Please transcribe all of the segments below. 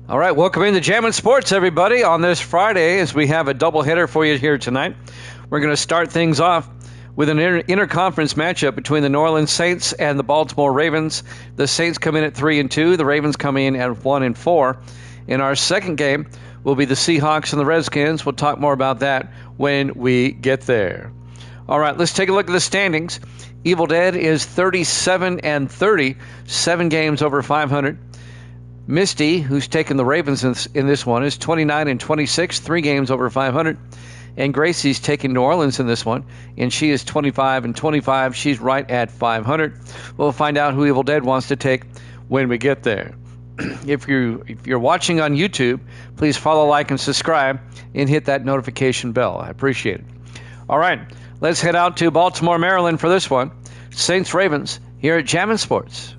All right, welcome into Jammin' Sports, everybody, on this Friday as we have a doubleheader for you here tonight. We're going to start things off with an interconference matchup between the New Orleans Saints and the Baltimore Ravens. The Saints come in at 3-2. The Ravens come in at 1-4. In our second game will be the Seahawks and the Redskins. We'll talk more about that when we get there. All right, let's take a look at the standings. Evil Dead is 37-30, 7 games over 500. Misty, who's taken the Ravens in this one, is 29-26, 3 games over 500. And Gracie's taking New Orleans in this one, and she is 25-25. She's right at 500. We'll find out who Evil Dead wants to take when we get there. If you're watching on YouTube, please follow, like, and subscribe, and hit that notification bell. I appreciate it. All right, let's head out to Baltimore, Maryland for this one. Saints-Ravens here at Jammin' Sports.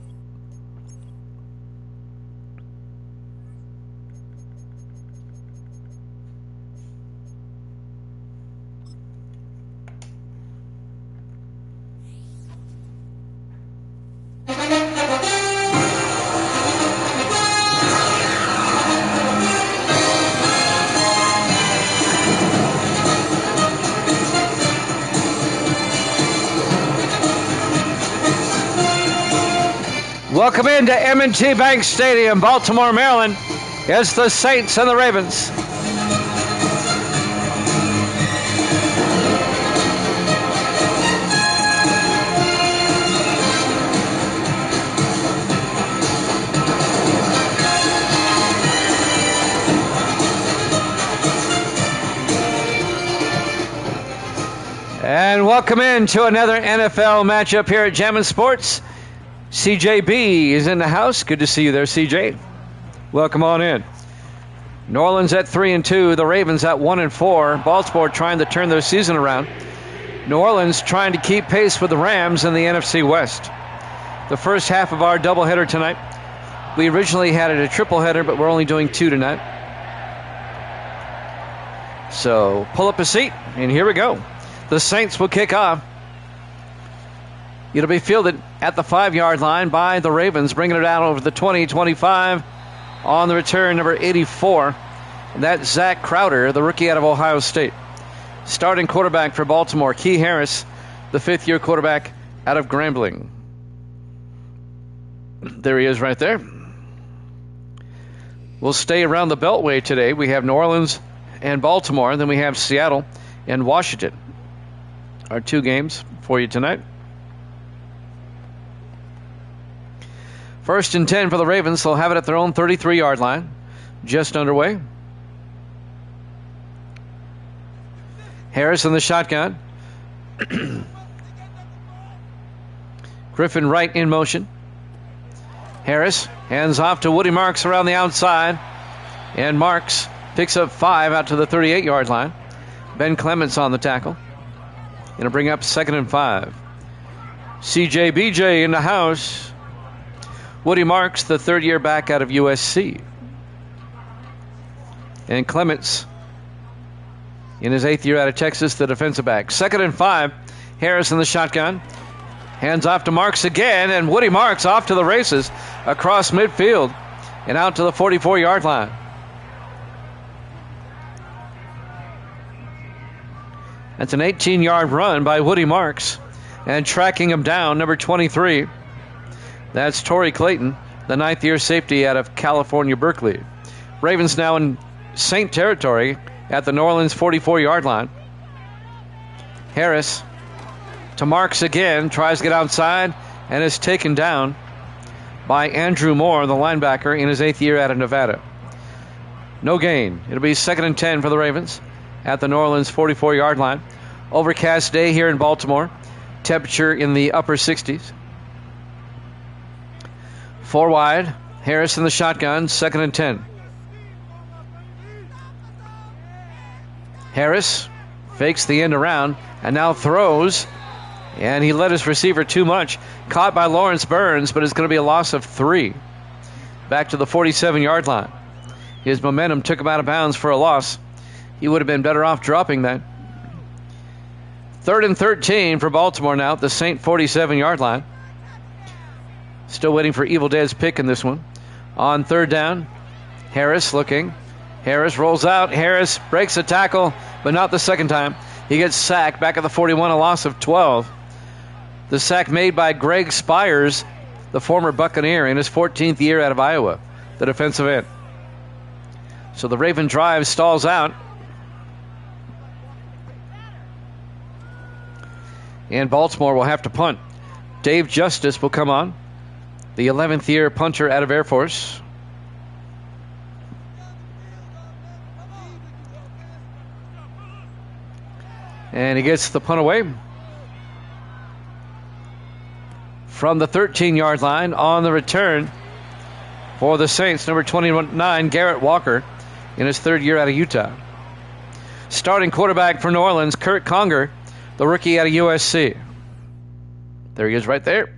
Welcome into M&T Bank Stadium, Baltimore, Maryland. It's the Saints and the Ravens. And welcome into another NFL matchup here at Jammin' Sports. CJB is in the house. Good to see you there, CJ. Welcome on in. New Orleans at 3-2. The Ravens at 1-4. Baltimore trying to turn their season around. New Orleans trying to keep pace with the Rams in the NFC West. The first half of our doubleheader tonight. We originally had it a tripleheader, but we're only doing 2 tonight. So pull up a seat, and here we go. The Saints will kick off. It'll be fielded at the 5-yard line by the Ravens, bringing it out over the 20-25 on the return, number 84. And that's Zach Crowder, the rookie out of Ohio State. Starting quarterback for Baltimore, Key Harris, the 5th-year quarterback out of Grambling. There he is right there. We'll stay around the Beltway today. We have New Orleans and Baltimore, and then we have Seattle and Washington. Our 2 games for you tonight. First and 10 for the Ravens. They'll have it at their own 33-yard line. Just underway. Harris in the shotgun. Griffin Wright in motion. Harris hands off to Woody Marks around the outside. And Marks picks up 5 out to the 38-yard line. Ben Clements on the tackle. Going to bring up 2nd and 5. CJBJ in the house. Woody Marks, the 3rd-year back out of USC. And Clements, in his 8th year out of Texas, the defensive back. 2nd and 5. Harris in the shotgun. Hands off to Marks again, and Woody Marks off to the races across midfield and out to the 44-yard line. That's an 18-yard run by Woody Marks. And tracking him down, number 23. That's Torrey Clayton, the 9th-year safety out of California, Berkeley. Ravens now in Saint territory at the New Orleans 44-yard line. Harris to Marks again, tries to get outside, and is taken down by Andrew Moore, the linebacker, in his 8th year out of Nevada. No gain. It'll be 2nd and 10 for the Ravens at the New Orleans 44-yard line. Overcast day here in Baltimore. Temperature in the upper 60s. 4 wide. Harris in the shotgun. 2nd and 10. Harris fakes the end around and now throws. And he led his receiver too much. Caught by Lawrence Burns, but it's going to be a loss of 3. Back to the 47-yard line. His momentum took him out of bounds for a loss. He would have been better off dropping that. 3rd and 13 for Baltimore now at the Saint 47-yard line. Still waiting for Evil Dead's pick in this one. On 3rd down, Harris looking. Harris rolls out. Harris breaks a tackle, but not the second time. He gets sacked back at the 41, a loss of 12. The sack made by Greg Spires, the former Buccaneer, in his 14th year out of Iowa, the defensive end. So the Raven drive stalls out. And Baltimore will have to punt. Dave Justice will come on, the 11th year punter out of Air Force. And he gets the punt away from the 13-yard line. On the return for the Saints, number 29, Garrett Walker, in his third year out of Utah. Starting quarterback for New Orleans, Kurt Conger, the rookie out of USC. There he is right there.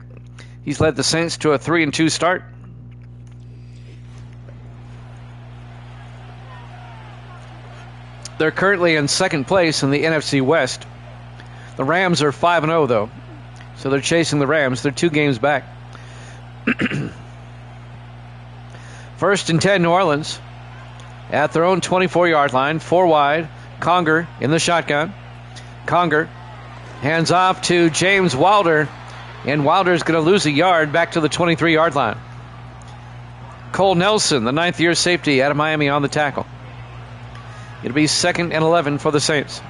He's led the Saints to a 3-2 start. They're currently in second place in the NFC West. The Rams are 5-0, though. So they're chasing the Rams. They're 2 games back. First and 10, New Orleans. At their own 24-yard line. 4 wide. Conger in the shotgun. Conger hands off to James Wilder. And Wilder's going to lose a yard back to the 23-yard line. Cole Nelson, the 9th-year safety out of Miami, on the tackle. It'll be 2nd and 11 for the Saints.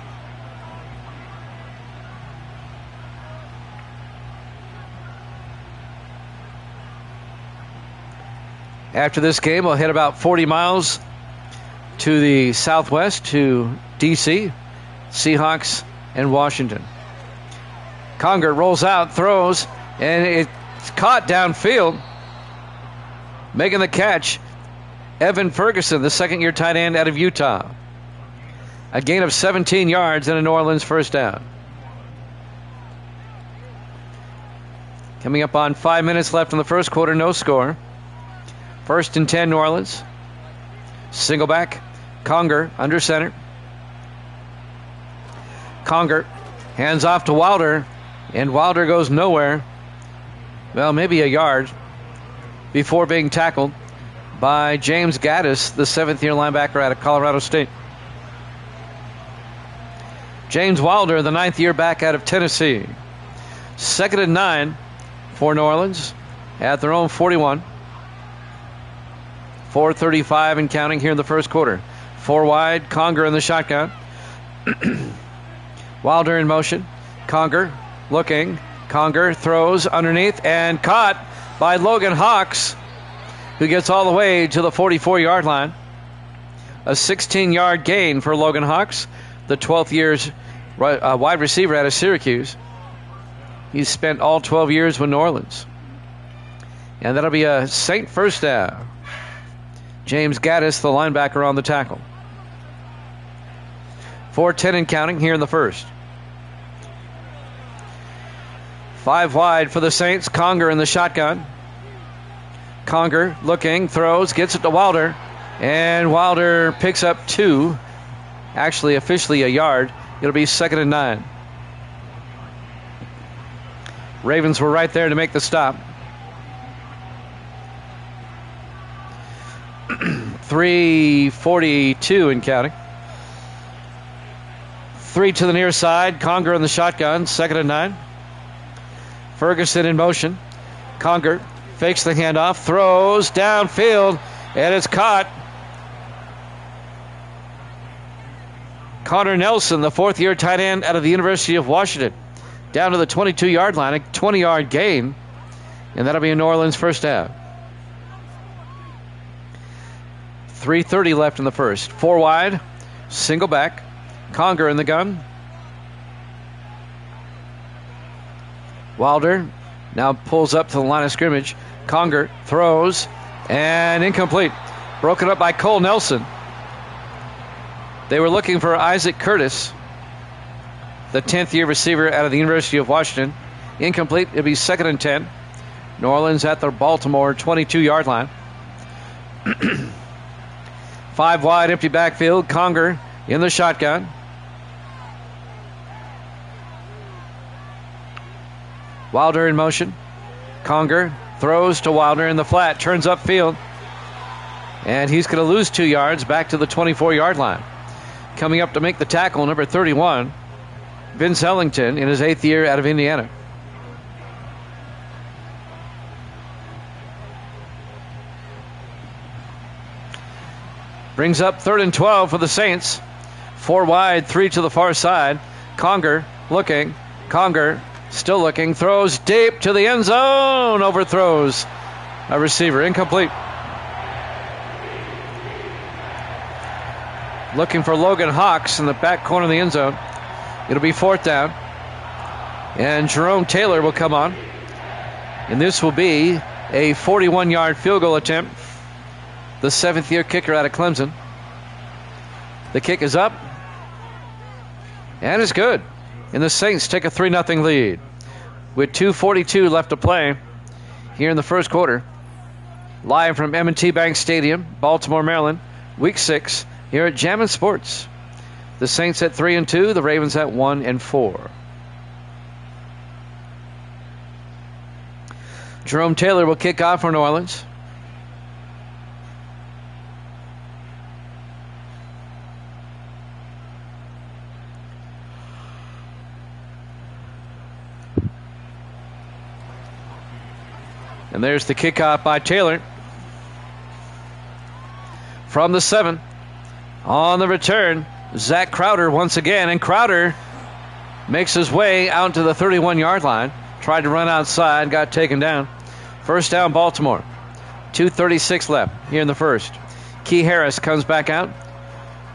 After this game, we'll head about 40 miles to the southwest to D.C., Seahawks, and Washington. Conger rolls out, throws, and it's caught downfield. Making the catch, Evan Ferguson, the 2nd-year tight end out of Utah. A gain of 17 yards and a New Orleans first down. Coming up on 5 minutes left in the first quarter, no score. First and 10, New Orleans. Single back, Conger under center. Conger hands off to Wilder, and Wilder goes nowhere. Well, maybe a yard before being tackled by James Gaddis, the 7th-year linebacker out of Colorado State. James Wilder, the 9th-year back out of Tennessee. 2nd and 9 for New Orleans at their own 41. 4:35 and counting here in the first quarter. 4 wide, Conger in the shotgun. Wilder in motion. Conger looking. Conger throws underneath and caught by Logan Hawks, who gets all the way to the 44-yard line. A 16-yard gain for Logan Hawks, the 12th year's wide receiver out of Syracuse. He's spent all 12 years with New Orleans. And that'll be a Saint first down. James Gaddis, the linebacker, on the tackle. 4:10 and counting here in the first. 5 wide for the Saints. Conger in the shotgun. Conger looking, throws, gets it to Wilder. And Wilder picks up 2. Actually, officially a yard. It'll be 2nd and 9. Ravens were right there to make the stop. 3:42 and counting. 3 to the near side. Conger in the shotgun. 2nd and 9. Ferguson in motion. Conger fakes the handoff. Throws downfield. And it's caught. Connor Nelson, the 4th-year tight end out of the University of Washington. Down to the 22-yard line. A 20-yard gain. And that'll be a New Orleans first down. 3:30 left in the first. 4 wide. Single back. Conger in the gun. Wilder now pulls up to the line of scrimmage. Conger throws and incomplete. Broken up by Cole Nelson. They were looking for Isaac Curtis, the 10th-year receiver out of the University of Washington. Incomplete. It'll be 2nd and 10. New Orleans at the Baltimore 22-yard line. 5 wide, empty backfield. Conger in the shotgun. Wilder in motion. Conger throws to Wilder in the flat. Turns upfield. And he's going to lose 2 yards back to the 24-yard line. Coming up to make the tackle, number 31, Vince Ellington, in his 8th year out of Indiana. Brings up 3rd and 12 for the Saints. 4 wide, 3 to the far side. Conger looking. Conger still looking. Throws deep to the end zone. Overthrows a receiver. Incomplete. Looking for Logan Hawks in the back corner of the end zone. It'll be 4th down. And Jerome Taylor will come on. And this will be a 41-yard field goal attempt. The 7th-year kicker out of Clemson. The kick is up. And it's good. And the Saints take a 3-0 lead. With 2:42 left to play here in the first quarter. Live from M&T Bank Stadium, Baltimore, Maryland. Week 6 here at Jammin' Sports. The Saints at 3-2. The Ravens at 1-4. Jerome Taylor will kick off for New Orleans. And there's the kickoff by Taylor. From the 7. On the return, Zach Crowder once again. And Crowder makes his way out to the 31-yard line. Tried to run outside, got taken down. First down, Baltimore. 2:36 left here in the first. Key Harris comes back out.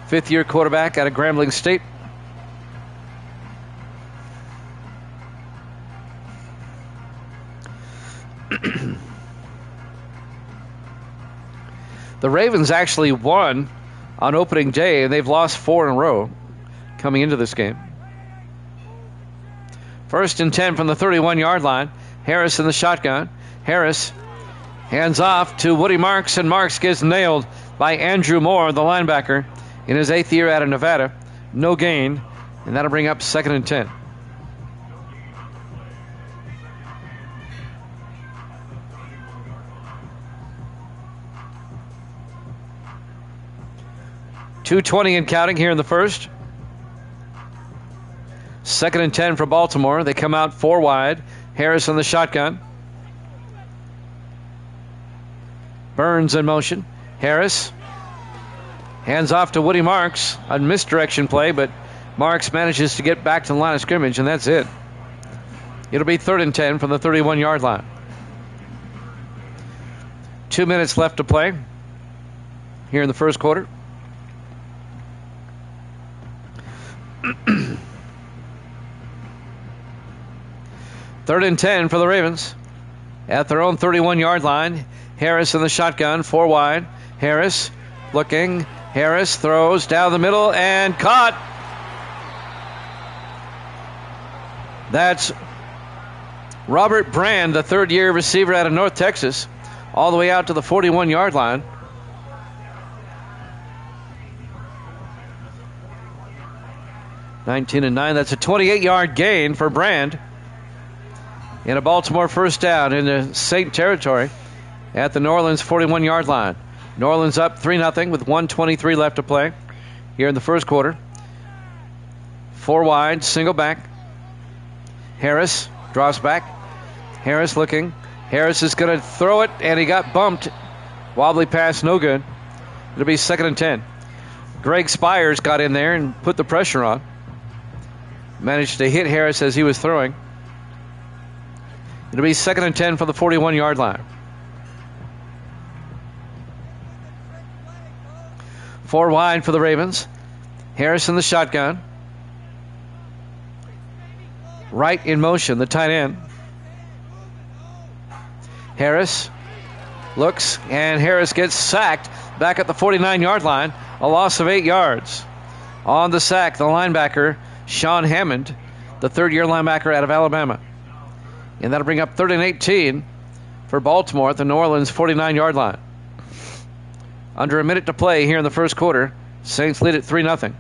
5th-year quarterback out of Grambling State. The Ravens actually won on opening day, and they've lost 4 in a row coming into this game. 1st and 10 from the 31-yard line. Harris in the shotgun. Harris hands off to Woody Marks, and Marks gets nailed by Andrew Moore, the linebacker, in his 8th year out of Nevada. No gain, and that'll bring up 2nd and 10. .220 and counting here in the first. 2nd and 10 for Baltimore. They come out 4 wide. Harris in the shotgun. Burns in motion. Harris hands off to Woody Marks. A misdirection play, but Marks manages to get back to the line of scrimmage, and that's it. It'll be 3rd and 10 from the 31-yard line. 2 minutes left to play here in the first quarter. 3rd and 10 for the Ravens. At their own 31-yard line. Harris in the shotgun, 4 wide. Harris looking. Harris throws down the middle and caught. That's Robert Brand, the 3rd-year receiver out of North Texas, all the way out to the 41-yard line. (19-9). That's a 28-yard gain for Brand. And a Baltimore first down into Saint territory at the New Orleans 41-yard line. New Orleans up 3-0 with 1:23 left to play here in the first quarter. 4 wide, single back. Harris drops back. Harris looking. Harris is going to throw it, and he got bumped. Wobbly pass, no good. It'll be 2nd and 10. Greg Spires got in there and put the pressure on. Managed to hit Harris as he was throwing. It'll be 2nd and 10 for the 41-yard line. 4 wide for the Ravens. Harris in the shotgun. Right in motion, the tight end. Harris looks, and Harris gets sacked back at the 49-yard line. A loss of 8 yards. On the sack, the linebacker, Sean Hammond, the 3rd-year linebacker out of Alabama. And that'll bring up 3rd and 18 for Baltimore at the New Orleans 49-yard line. Under a minute to play here in the first quarter. Saints lead at 3-0.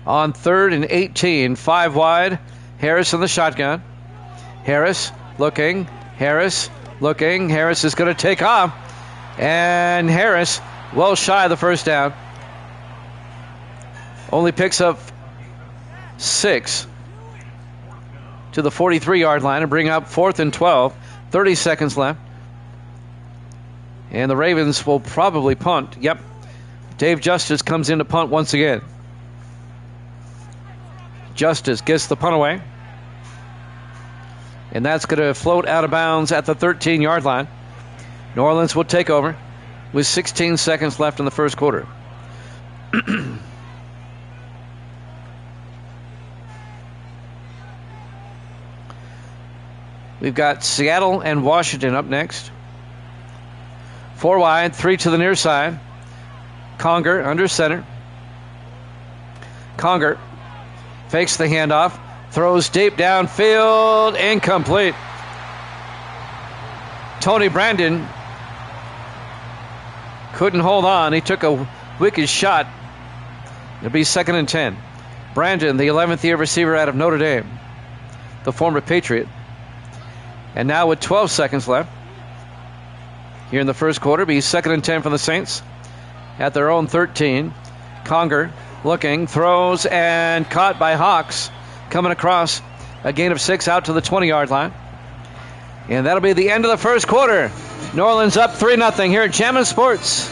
On 3rd and 18, 5 wide. Harris in the shotgun. Harris looking. Harris looking. Harris is going to take off. And Harris, well shy of the first down. Only picks up 6 to the 43-yard line and bring up 4th and 12. 30 seconds left. And the Ravens will probably punt. Yep. Dave Justice comes in to punt once again. Justice gets the punt away. And that's going to float out of bounds at the 13-yard line. New Orleans will take over with 16 seconds left in the first quarter. We've got Seattle and Washington up next. 4 wide, 3 to the near side. Conger under center. Conger fakes the handoff, throws deep downfield, incomplete. Tony Brandon couldn't hold on. He took a wicked shot. It'll be 2nd and 10. Brandon, the 11th year receiver out of Notre Dame, the former Patriot. And now with 12 seconds left here in the first quarter, be 2nd and 10 for the Saints at their own 13. Conger looking, throws, and caught by Hawks. Coming across, a gain of 6 out to the 20-yard line. And that'll be the end of the first quarter. New Orleans up 3-0 here at Jammin' Sports.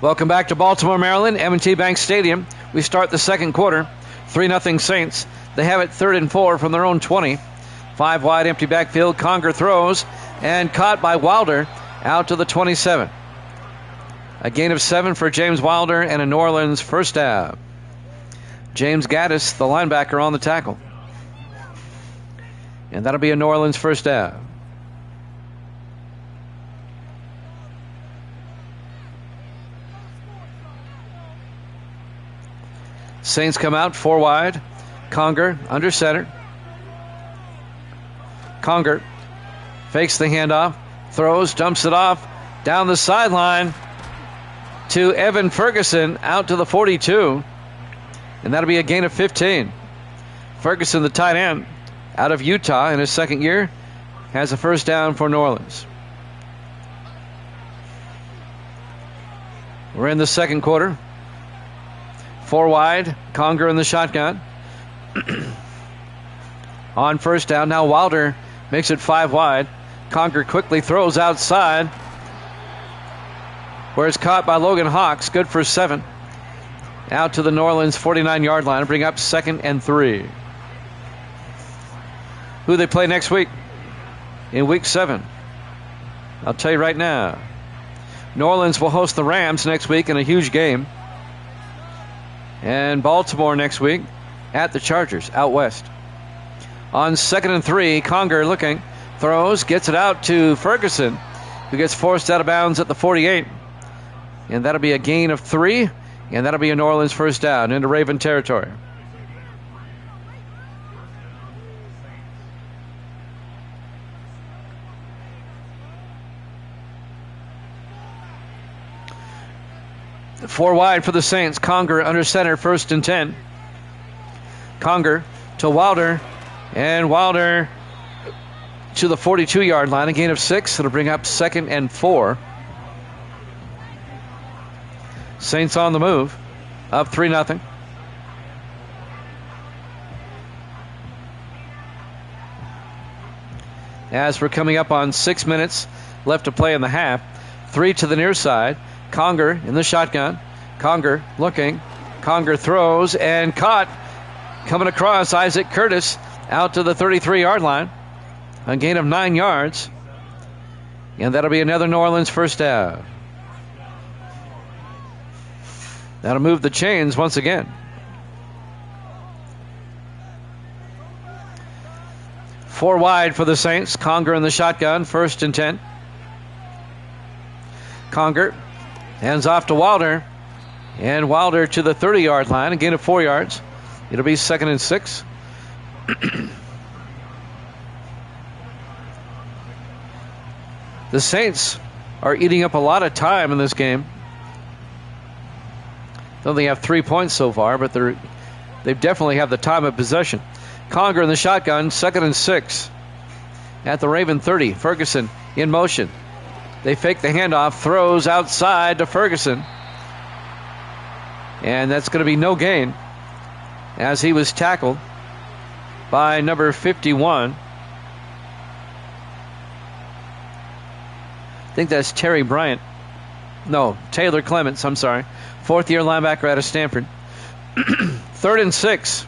Welcome back to Baltimore, Maryland, M&T Bank Stadium. We start the second quarter. 3-0 Saints. They have it 3rd and 4 from their own 20. 5 wide, empty backfield. Conger throws and caught by Wilder out to the 27. A gain of 7 for James Wilder and a New Orleans first down. James Gaddis, the linebacker, on the tackle. And that'll be a New Orleans first down. Saints come out 4 wide. Conger under center. Conger fakes the handoff, throws, dumps it off down the sideline to Evan Ferguson out to the 42. And that'll be a gain of 15. Ferguson, the tight end out of Utah in his second year, has a first down for New Orleans. We're in the second quarter. 4 wide, Conger in the shotgun. On first down, now Wilder makes it 5 wide. Conger quickly throws outside, where it's caught by Logan Hawks. Good for 7. Out to the New Orleans 49-yard line. Bring up 2nd and 3. Who they play next week in week 7? I'll tell you right now. New Orleans will host the Rams next week in a huge game. And Baltimore next week at the Chargers out west. On 2nd and 3, Conger looking, throws, gets it out to Ferguson, who gets forced out of bounds at the 48. And that'll be a gain of 3, and that'll be a New Orleans first down into Raven territory. Four wide for the Saints. Conger under center, 1st and 10. Conger to Wilder, and Wilder to the 42-yard line. A gain of 6. It'll bring up 2nd and 4. Saints on the move, up 3-0. As we're coming up on 6 minutes left to play in the half. 3 to the near side. Conger in the shotgun. Conger looking. Conger throws and caught. Coming across, Isaac Curtis out to the 33-yard line. A gain of 9 yards. And that'll be another New Orleans first down. That'll move the chains once again. Four wide for the Saints. Conger in the shotgun, 1st and 10. Conger hands off to Wilder. And Wilder to the 30-yard line, a gain of 4 yards. It'll be 2nd and 6. The Saints are eating up a lot of time in this game. They only have 3 points so far, but they definitely have the time of possession. Conger in the shotgun, 2nd and 6. At the Raven 30, Ferguson in motion. They fake the handoff, throws outside to Ferguson. And that's going to be no gain as he was tackled by number 51. I think that's Terry Bryant. No, Taylor Clements, I'm sorry. 4th-year linebacker out of Stanford. 3rd and 6.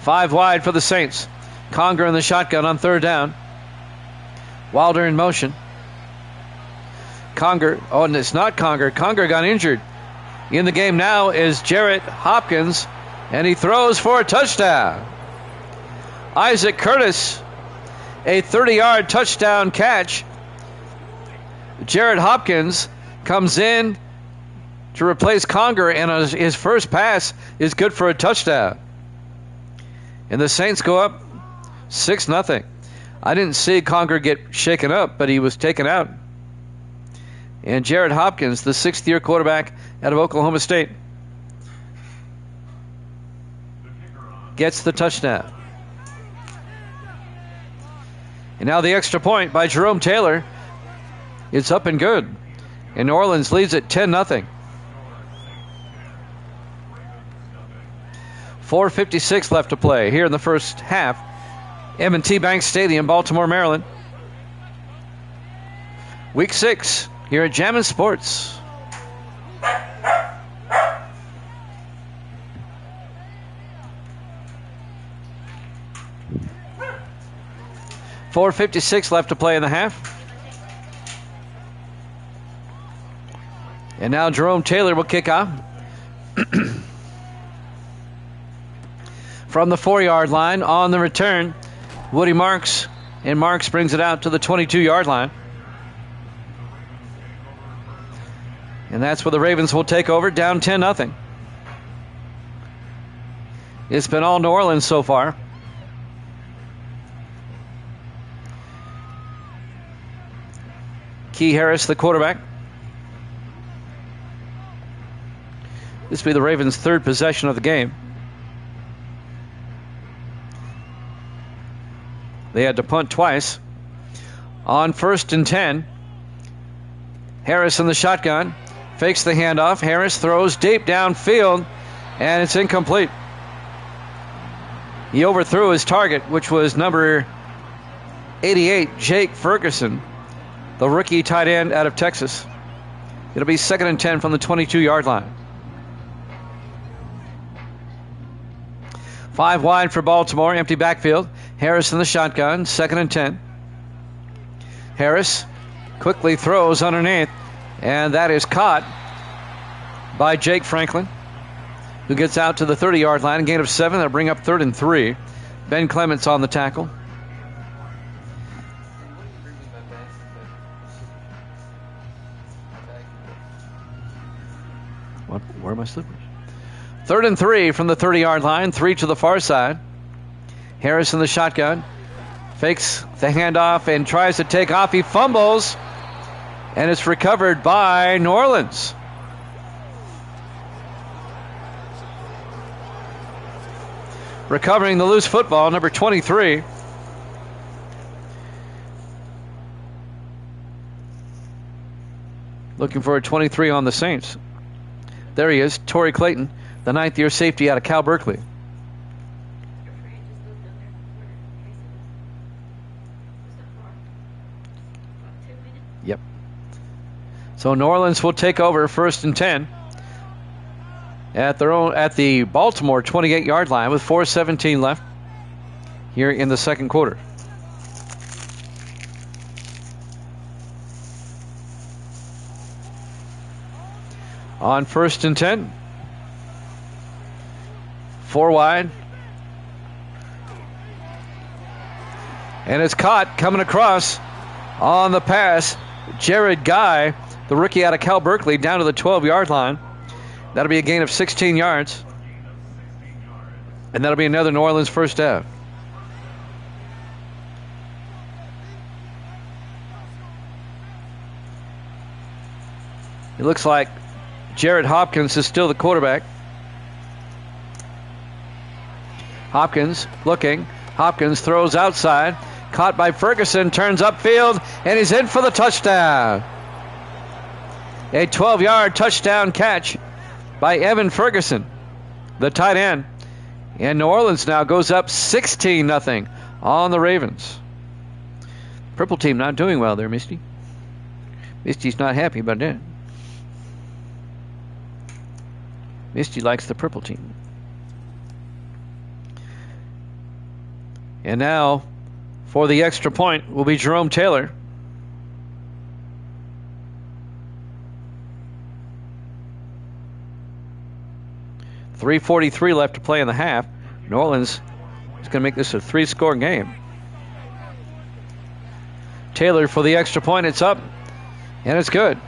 5 wide for the Saints. Conger in the shotgun on 3rd down. Wilder in motion. Conger, oh, and it's not Conger. Conger got injured. In the game now is Jarrett Hopkins, and he throws for a touchdown. Isaac Curtis, a 30-yard touchdown catch. Jarrett Hopkins comes in to replace Conger, and his first pass is good for a touchdown. And the Saints go up 6-0. I didn't see Conger get shaken up, but he was taken out. And Jarrett Hopkins, the 6th-year quarterback out of Oklahoma State, gets the touchdown. And now the extra point by Jerome Taylor. It's up and good. And New Orleans leads at 10-0. 4:56 left to play here in the first half. M&T Bank Stadium, Baltimore, Maryland. Week 6 here at Jammin' Sports. $4:56 left to play in the half. And now Jerome Taylor will kick off. From the 4-yard line on the return, Woody Marks, and Marks brings it out to the 22-yard line. And that's where the Ravens will take over, down 10-0. It's been all New Orleans so far. Key Harris, the quarterback. This will be the Ravens' 3rd possession of the game. They had to punt twice. On 1st and 10, Harris in the shotgun. Fakes the handoff. Harris throws deep downfield, and it's incomplete. He overthrew his target, which was number 88, Jake Ferguson, the rookie tight end out of Texas. It'll be 2nd and 10 from the 22-yard line. 5 wide for Baltimore, empty backfield. Harris in the shotgun, 2nd and 10. Harris quickly throws underneath, and that is caught by Jake Franklin, who gets out to the 30-yard line. A gain of 7. That'll bring up 3rd and 3. Ben Clements on the tackle. Where are my slippers? 3rd and 3 from the 30-yard line. 3 to the far side. Harris in the shotgun. Fakes the handoff and tries to take off. He fumbles, and it's recovered by New Orleans. Recovering the loose football, number 23. Looking for a 23 on the Saints. There he is, Torrey Clayton, the 9th-year safety out of Cal Berkeley. Yep. So New Orleans will take over 1st and 10 at the Baltimore 28-yard line with 4:17 left here in the second quarter. On 1st and 10. 4 wide. And it's caught coming across on the pass. Jared Guy, the rookie out of Cal Berkeley, down to the 12-yard line. That'll be a gain of 16 yards. And that'll be another New Orleans first down. It looks like Jared Hopkins is still the quarterback. Hopkins looking. Hopkins throws outside. Caught by Ferguson. Turns upfield. And he's in for the touchdown. A 12-yard touchdown catch by Evan Ferguson, the tight end. And New Orleans now goes up 16-0 on the Ravens. Purple team not doing well there, Misty. Misty's not happy about that. Misty likes the purple team. And now, for the extra point, will be Jerome Taylor. .343 left to play in the half. New Orleans is going to make this a 3-score game. Taylor for the extra point. It's up, and it's good.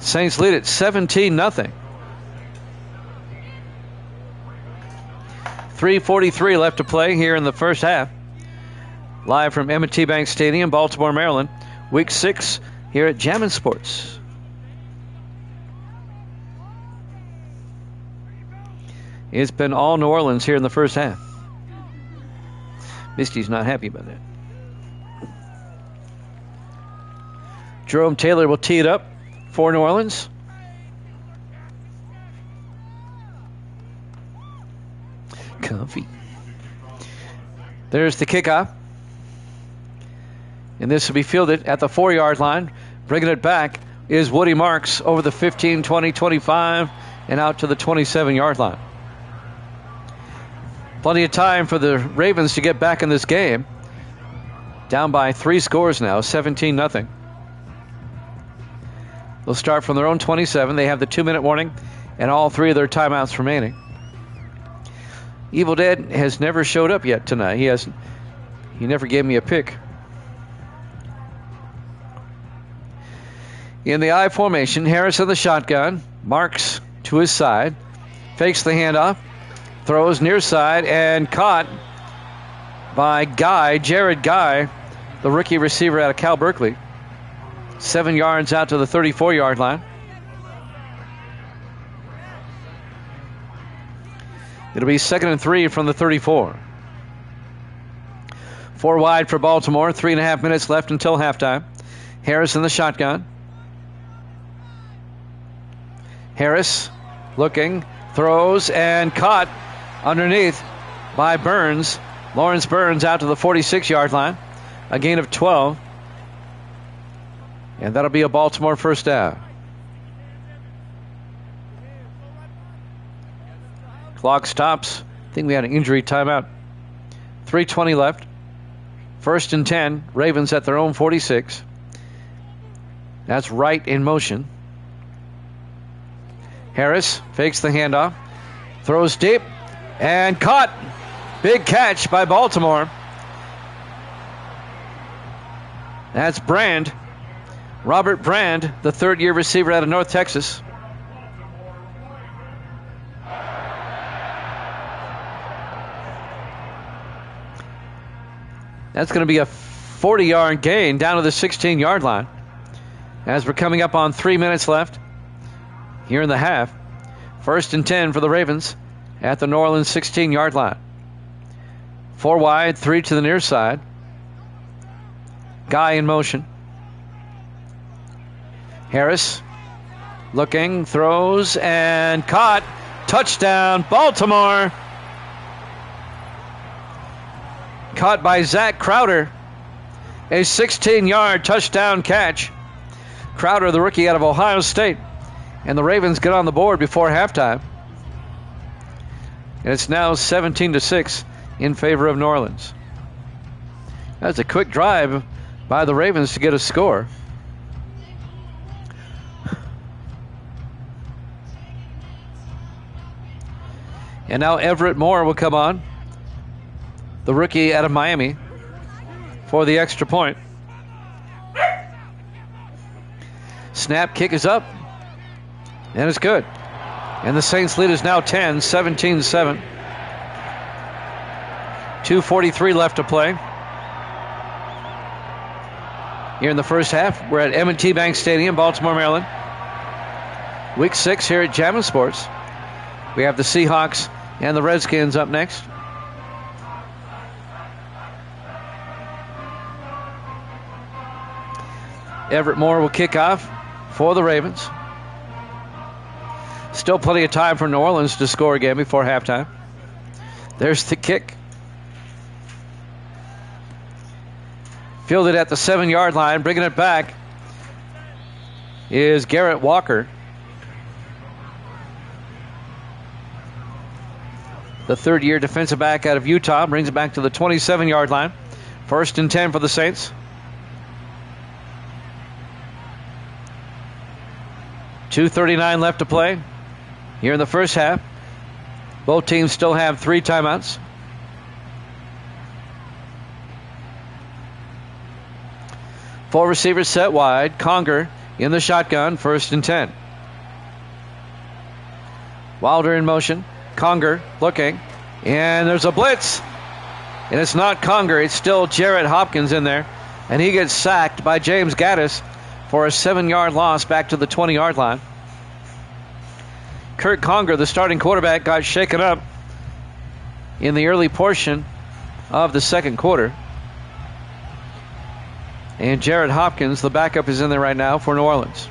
Saints lead it 17-0. .343 left to play here in the first half. Live from M&T Bank Stadium, Baltimore, Maryland. Week 6 here at Jammin' Sports. It's been all New Orleans here in the first half. Misty's not happy about that. Jerome Taylor will tee it up for New Orleans. Comfy. There's the kickoff. And this will be fielded at the 4-yard line. Bringing it back is Woody Marks over the 15, 20, 25, and out to the 27-yard line. Plenty of time for the Ravens to get back in this game. Down by 3 scores now, 17-0. They'll start from their own 27. They have the 2-minute warning and all 3 of their timeouts remaining. Evil Dead has never showed up yet tonight. He never gave me a pick. In the I formation, Harris in the shotgun. Marks to his side. Fakes the handoff. Throws near side and caught by Jared Guy, the rookie receiver out of Cal Berkeley. 7 yards out to the 34-yard line. It'll be 2nd and 3 from the 34. 4 wide for Baltimore. 3.5 minutes left until halftime. Harris in the shotgun. Harris looking, throws, and caught underneath by Burns. Lawrence Burns out to the 46-yard line. A gain of 12. And that'll be a Baltimore first down. Clock stops. I think we had an injury timeout. 3:20 left. 1st and 10. Ravens at their own 46. That's right in motion. Harris fakes the handoff. Throws deep. And caught. Big catch by Baltimore. That's Brand. Robert Brand, the 3rd-year receiver out of North Texas. That's going to be a 40-yard gain down to the 16-yard line. As we're coming up on 3 minutes left here in the half. 1st and 10 for the Ravens at the New Orleans 16-yard line. 4 wide, 3 to the near side. Guy in motion. Harris looking, throws, and caught. Touchdown, Baltimore. Caught by Zach Crowder. A 16-yard touchdown catch. Crowder, the rookie out of Ohio State. And the Ravens get on the board before halftime. And it's now 17-6 in favor of New Orleans. That's a quick drive by the Ravens to get a score. And now Everett Moore will come on, the rookie out of Miami, for the extra point. Snap, kick is up, and it's good. And the Saints lead is now 10, 17-7. 2:43 left to play. Here in the first half, we're at M&T Bank Stadium, Baltimore, Maryland. Week 6 here at Jammin' Sports. We have the Seahawks and the Redskins up next. Everett Moore will kick off for the Ravens. Still plenty of time for New Orleans to score again before halftime. There's the kick. Fielded at the 7-yard line. Bringing it back is Garrett Walker. The third-year defensive back out of Utah brings it back to the 27-yard line. 1st and 10 for the Saints. 2:39 left to play here in the first half. Both teams still have 3 timeouts. Four receivers set wide. Conger in the shotgun. 1st and 10. Wilder in motion. Conger looking. And there's a blitz. And it's not Conger. It's still Jared Hopkins in there. And he gets sacked by James Gaddis for a 7-yard loss back to the 20-yard line. Kurt Conger, the starting quarterback, got shaken up in the early portion of the second quarter. And Jared Hopkins, the backup, is in there right now for New Orleans.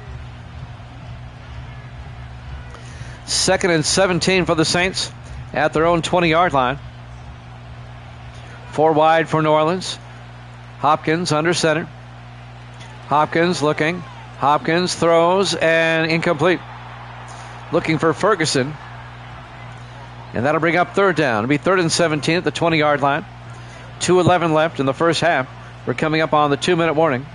2nd and 17 for the Saints at their own 20-yard line. 4 wide for New Orleans. Hopkins under center. Hopkins looking. Hopkins throws and incomplete. Looking for Ferguson. And that'll bring up 3rd down. It'll be 3rd and 17 at the 20-yard line. 2:11 left in the first half. We're coming up on the 2-minute warning.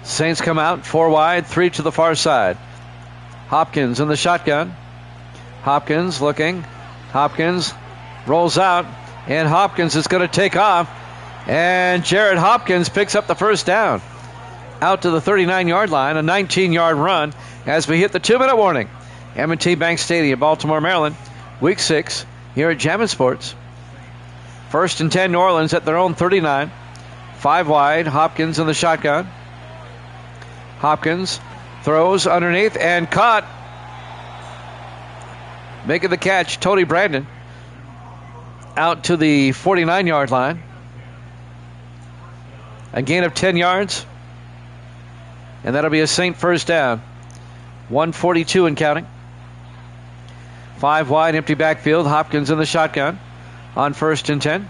Saints come out 4 wide, 3 to the far side. Hopkins in the shotgun. Hopkins looking. Hopkins rolls out. And Hopkins is going to take off. And Jared Hopkins picks up the 1st down. Out to the 39-yard line, a 19-yard run as we hit the 2-minute warning. M&T Bank Stadium, Baltimore, Maryland, Week 6 here at Jammin' Sports. 1st and 10, New Orleans at their own 39. 5 wide, Hopkins in the shotgun. Hopkins throws underneath and caught. Making the catch, Tony Brandon. Out to the 49-yard line. A gain of 10 yards. And that'll be a Saint 1st down. 1:42 and counting. 5 wide, empty backfield. Hopkins in the shotgun on 1st and 10.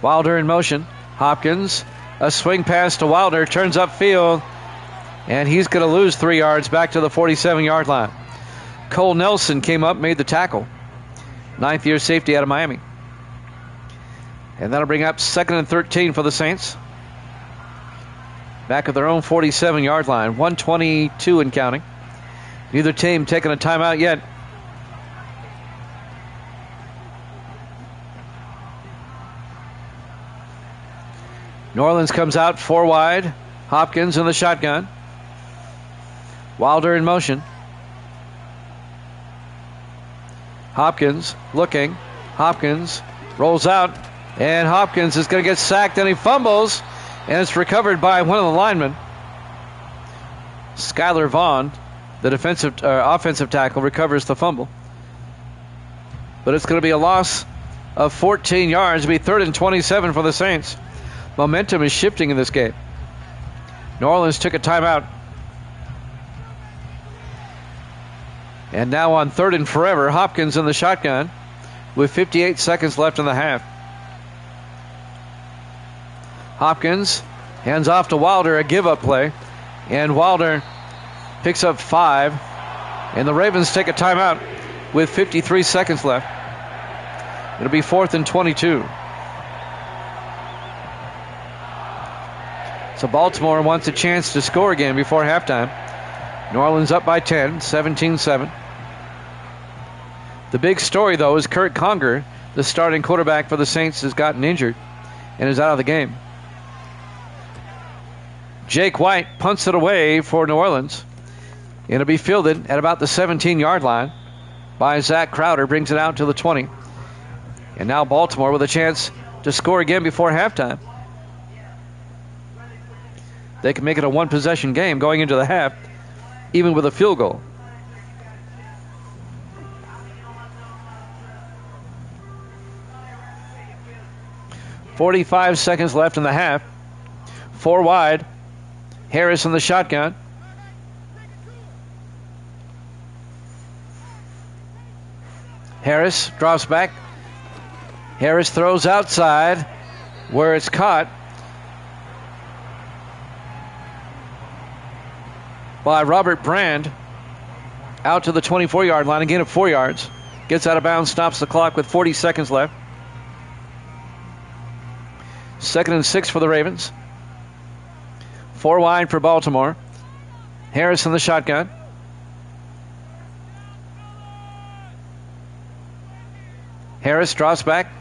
Wilder in motion. Hopkins, a swing pass to Wilder, turns upfield, and he's going to lose 3 yards back to the 47-yard line. Cole Nelson came up, made the tackle. 9th-year safety out of Miami. And that'll bring up 2nd and 13 for the Saints. Back at their own 47-yard line. 1:22 and counting. Neither team taking a timeout yet. New Orleans comes out 4 wide. Hopkins in the shotgun. Wilder in motion. Hopkins looking. Hopkins rolls out. And Hopkins is going to get sacked, and he fumbles. And it's recovered by one of the linemen. Skylar Vaughn, the offensive tackle, recovers the fumble. But it's going to be a loss of 14 yards. It'll be 3rd and 27 for the Saints. Momentum is shifting in this game. New Orleans took a timeout. And now on 3rd and forever, Hopkins in the shotgun with 58 seconds left in the half. Hopkins hands off to Wilder, a give-up play. And Wilder picks up 5. And the Ravens take a timeout with 53 seconds left. It'll be 4th and 22. So Baltimore wants a chance to score again before halftime. New Orleans up by 10, 17-7. The big story, though, is Kurt Conger, the starting quarterback for the Saints, has gotten injured and is out of the game. Jake White punts it away for New Orleans. It'll be fielded at about the 17-yard line by Zach Crowder, brings it out to the 20. And now Baltimore with a chance to score again before halftime. They can make it a one-possession game going into the half, even with a field goal. .45 seconds left in the half. 4 wide. Harris in the shotgun. Harris drops back. Harris throws outside where it's caught by Robert Brand out to the 24-yard line, a gain of 4 yards. Gets out of bounds, stops the clock with 40 seconds left. 2nd and 6 for the Ravens. 4 wide for Baltimore. Harris in the shotgun. Harris drops back,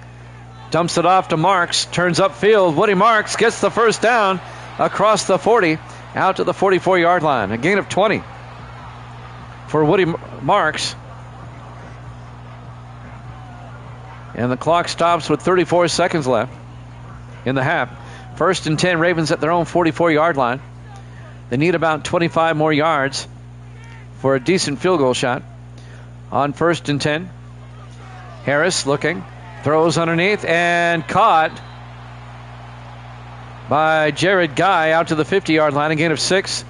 dumps it off to Marks, turns upfield. Woody Marks gets the first down across the 40, out to the 44-yard line. A gain of 20 for Woody Marks. And the clock stops with 34 seconds left in the half. 1st and 10, Ravens at their own 44-yard line. They need about 25 more yards for a decent field goal shot. On 1st and 10, Harris looking, throws underneath, and caught by Jared Guy out to the 50-yard line, a gain of 6.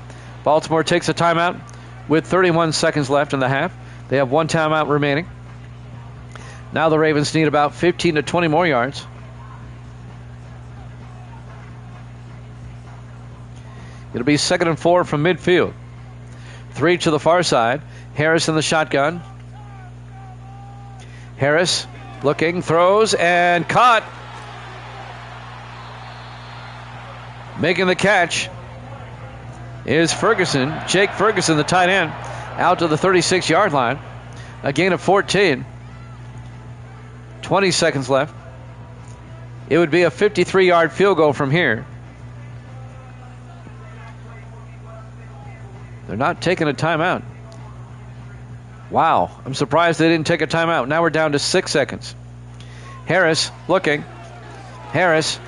Baltimore takes a timeout with 31 seconds left in the half. They have 1 timeout remaining. Now the Ravens need about 15 to 20 more yards. It'll be 2nd and 4 from midfield. 3 to the far side. Harris in the shotgun. Harris looking, throws, and caught. Making the catch is Ferguson, Jake Ferguson, the tight end, out to the 36-yard line. A gain of 14. 20 seconds left. It would be a 53-yard field goal from here. They're not taking a timeout. Wow, I'm surprised they didn't take a timeout. Now we're down to 6 seconds. Harris looking. Harris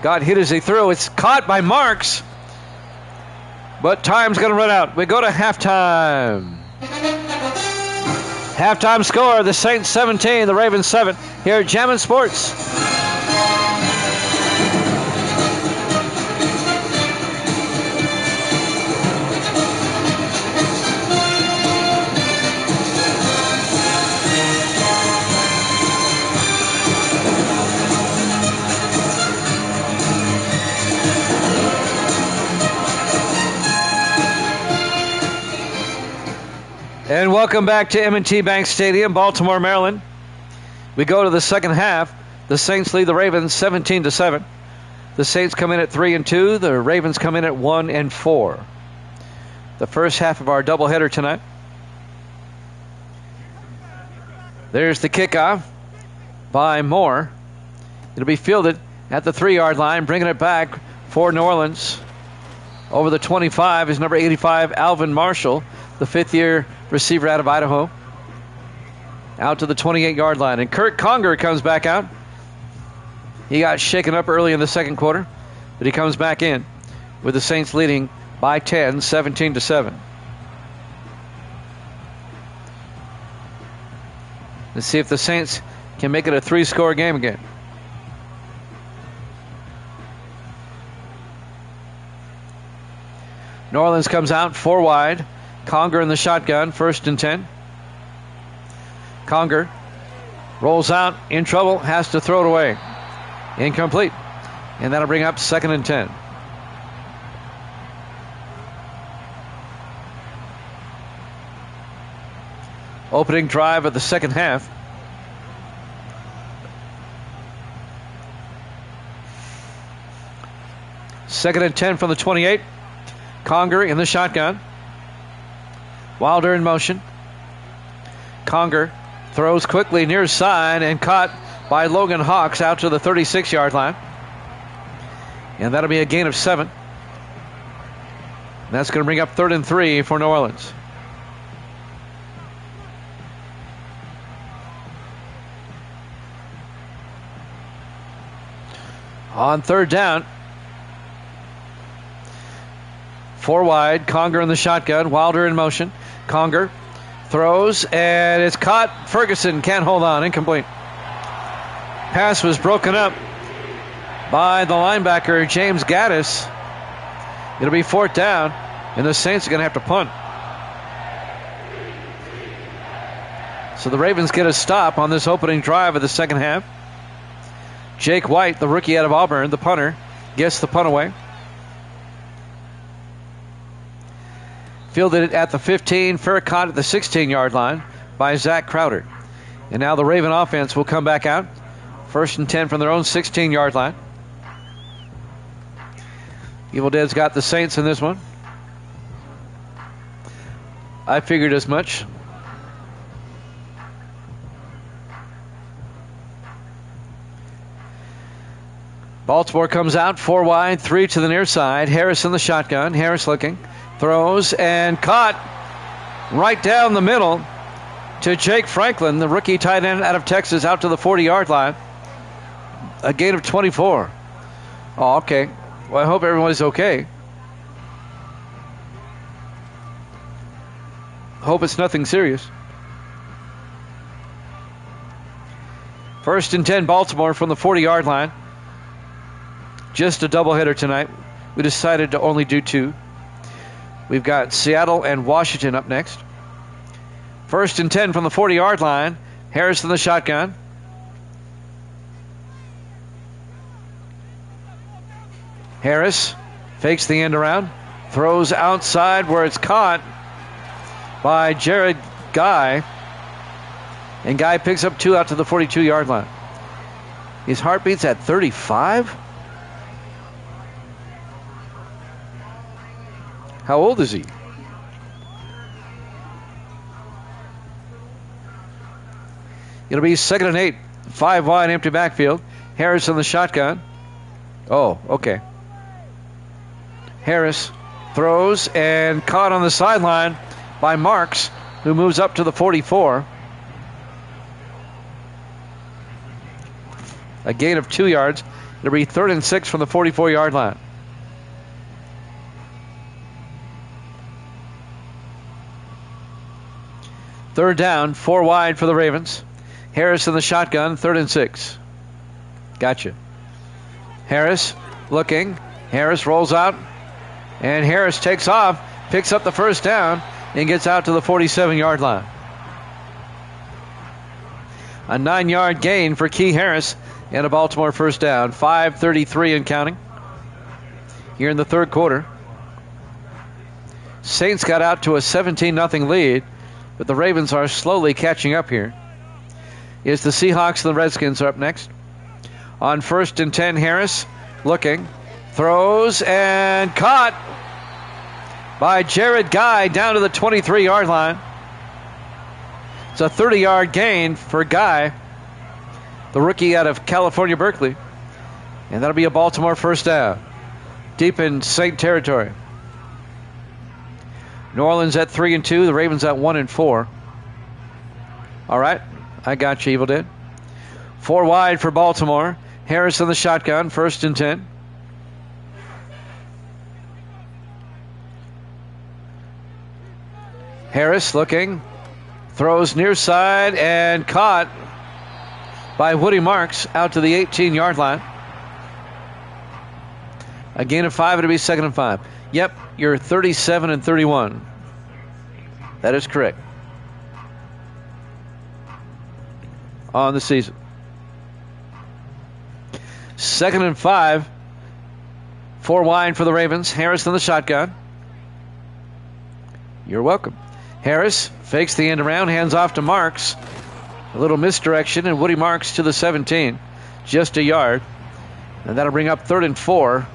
got hit as he threw. It's caught by Marks. But time's going to run out. We go to halftime. Halftime score, the Saints 17, the Ravens 7. Here at Jammin' Sports. And welcome back to M&T Bank Stadium, Baltimore, Maryland. We go to the second half. The Saints lead the Ravens 17-7. The Saints come in at 3-2. The Ravens come in at 1-4. The first half of our doubleheader tonight. There's the kickoff by Moore. It'll be fielded at the 3-yard line, bringing it back for New Orleans. Over the 25 is number 85, Alvin Marshall, the fifth-year receiver out of Idaho. Out to the 28-yard line. And Kurt Conger comes back out. He got shaken up early in the second quarter, but he comes back in with the Saints leading by 10, 17-7. Let's see if the Saints can make it a 3-score game again. New Orleans comes out 4 wide. Conger in the shotgun, 1st and 10. Conger rolls out, in trouble, has to throw it away. Incomplete. And that'll bring up 2nd and 10. Opening drive of the second half. Second and 10 from the 28. Conger in the shotgun. Wilder in motion. Conger throws quickly near side and caught by Logan Hawks out to the 36-yard line. And that'll be a gain of 7. That's going to bring up 3rd and 3 for New Orleans. On 3rd down, 4 wide. Conger in the shotgun. Wilder in motion. Conger throws, and it's caught. Ferguson can't hold on. Incomplete. Pass was broken up by the linebacker, James Gaddis. It'll be 4th down, and the Saints are going to have to punt. So the Ravens get a stop on this opening drive of the second half. Jake White, the rookie out of Auburn, the punter, gets the punt away. Fielded it at the 15, fair caught at the 16-yard line by Zach Crowder. And now the Raven offense will come back out. 1st and 10 from their own 16-yard line. Evil Dead's got the Saints in this one. I figured as much. Baltimore comes out 4 wide, 3 to the near side. Harris in the shotgun. Harris looking, throws, and caught right down the middle to Jake Franklin, the rookie tight end out of Texas, out to the 40-yard line. A gain of 24. Oh, okay. Well, I hope everybody's okay. Hope it's nothing serious. 1st and 10, Baltimore from the 40-yard line. Just a doubleheader tonight. We decided to only do 2. We've got Seattle and Washington up next. 1st and 10 from the 40-yard line. Harris in the shotgun. Harris fakes the end around. Throws outside where it's caught by Jared Guy. And Guy picks up 2 out to the 42-yard line. His heartbeat's at 35. How old is he? It'll be 2nd and 8. 5 wide, empty backfield. Harris in the shotgun. Oh, okay. Harris throws and caught on the sideline by Marks, who moves up to the 44. A gain of 2 yards. It'll be 3rd and 6 from the 44-yard line. Third down, 4 wide for the Ravens. Harris in the shotgun, 3rd and 6. Gotcha. Harris looking. Harris rolls out. And Harris takes off, picks up the 1st down, and gets out to the 47-yard line. A 9-yard gain for Key Harris and a Baltimore 1st down. 5:33 and counting here in the 3rd quarter. Saints got out to a 17-0 lead. But the Ravens are slowly catching up here. Is the Seahawks and the Redskins are up next. On 1st and 10, Harris looking, throws, and caught by Jared Guy down to the 23-yard line. It's a 30-yard gain for Guy, the rookie out of California, Berkeley. And that'll be a Baltimore 1st down, deep in Saint territory. New Orleans at 3 and 2. The Ravens at 1 and 4. All right, I got you, Evil Dead. 4 wide for Baltimore. Harris in the shotgun, 1st and 10. Harris looking, throws near side and caught by Woody Marks out to the 18-yard line. A gain of 5. It'll be 2nd and 5. Yep, you're 37 and 31. That is correct. On the season. 2nd and 5. 4 wide for the Ravens. Harris in the shotgun. You're welcome. Harris fakes the end around, hands off to Marks. A little misdirection, and Woody Marks to the 17. Just a yard. And that'll bring up 3rd and 4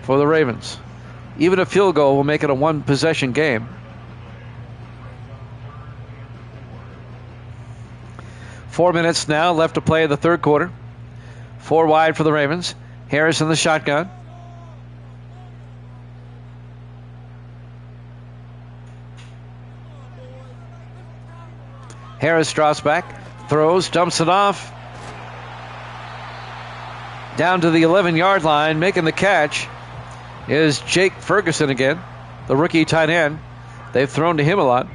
for the Ravens. Even a field goal will make it a 1-possession game. 4 minutes now left to play in the 3rd quarter. 4 wide for the Ravens. Harris in the shotgun. Harris draws back, throws, dumps it off. Down to the 11-yard line, making the catch is Jake Ferguson again. the rookie tight end. They've thrown to him a lot.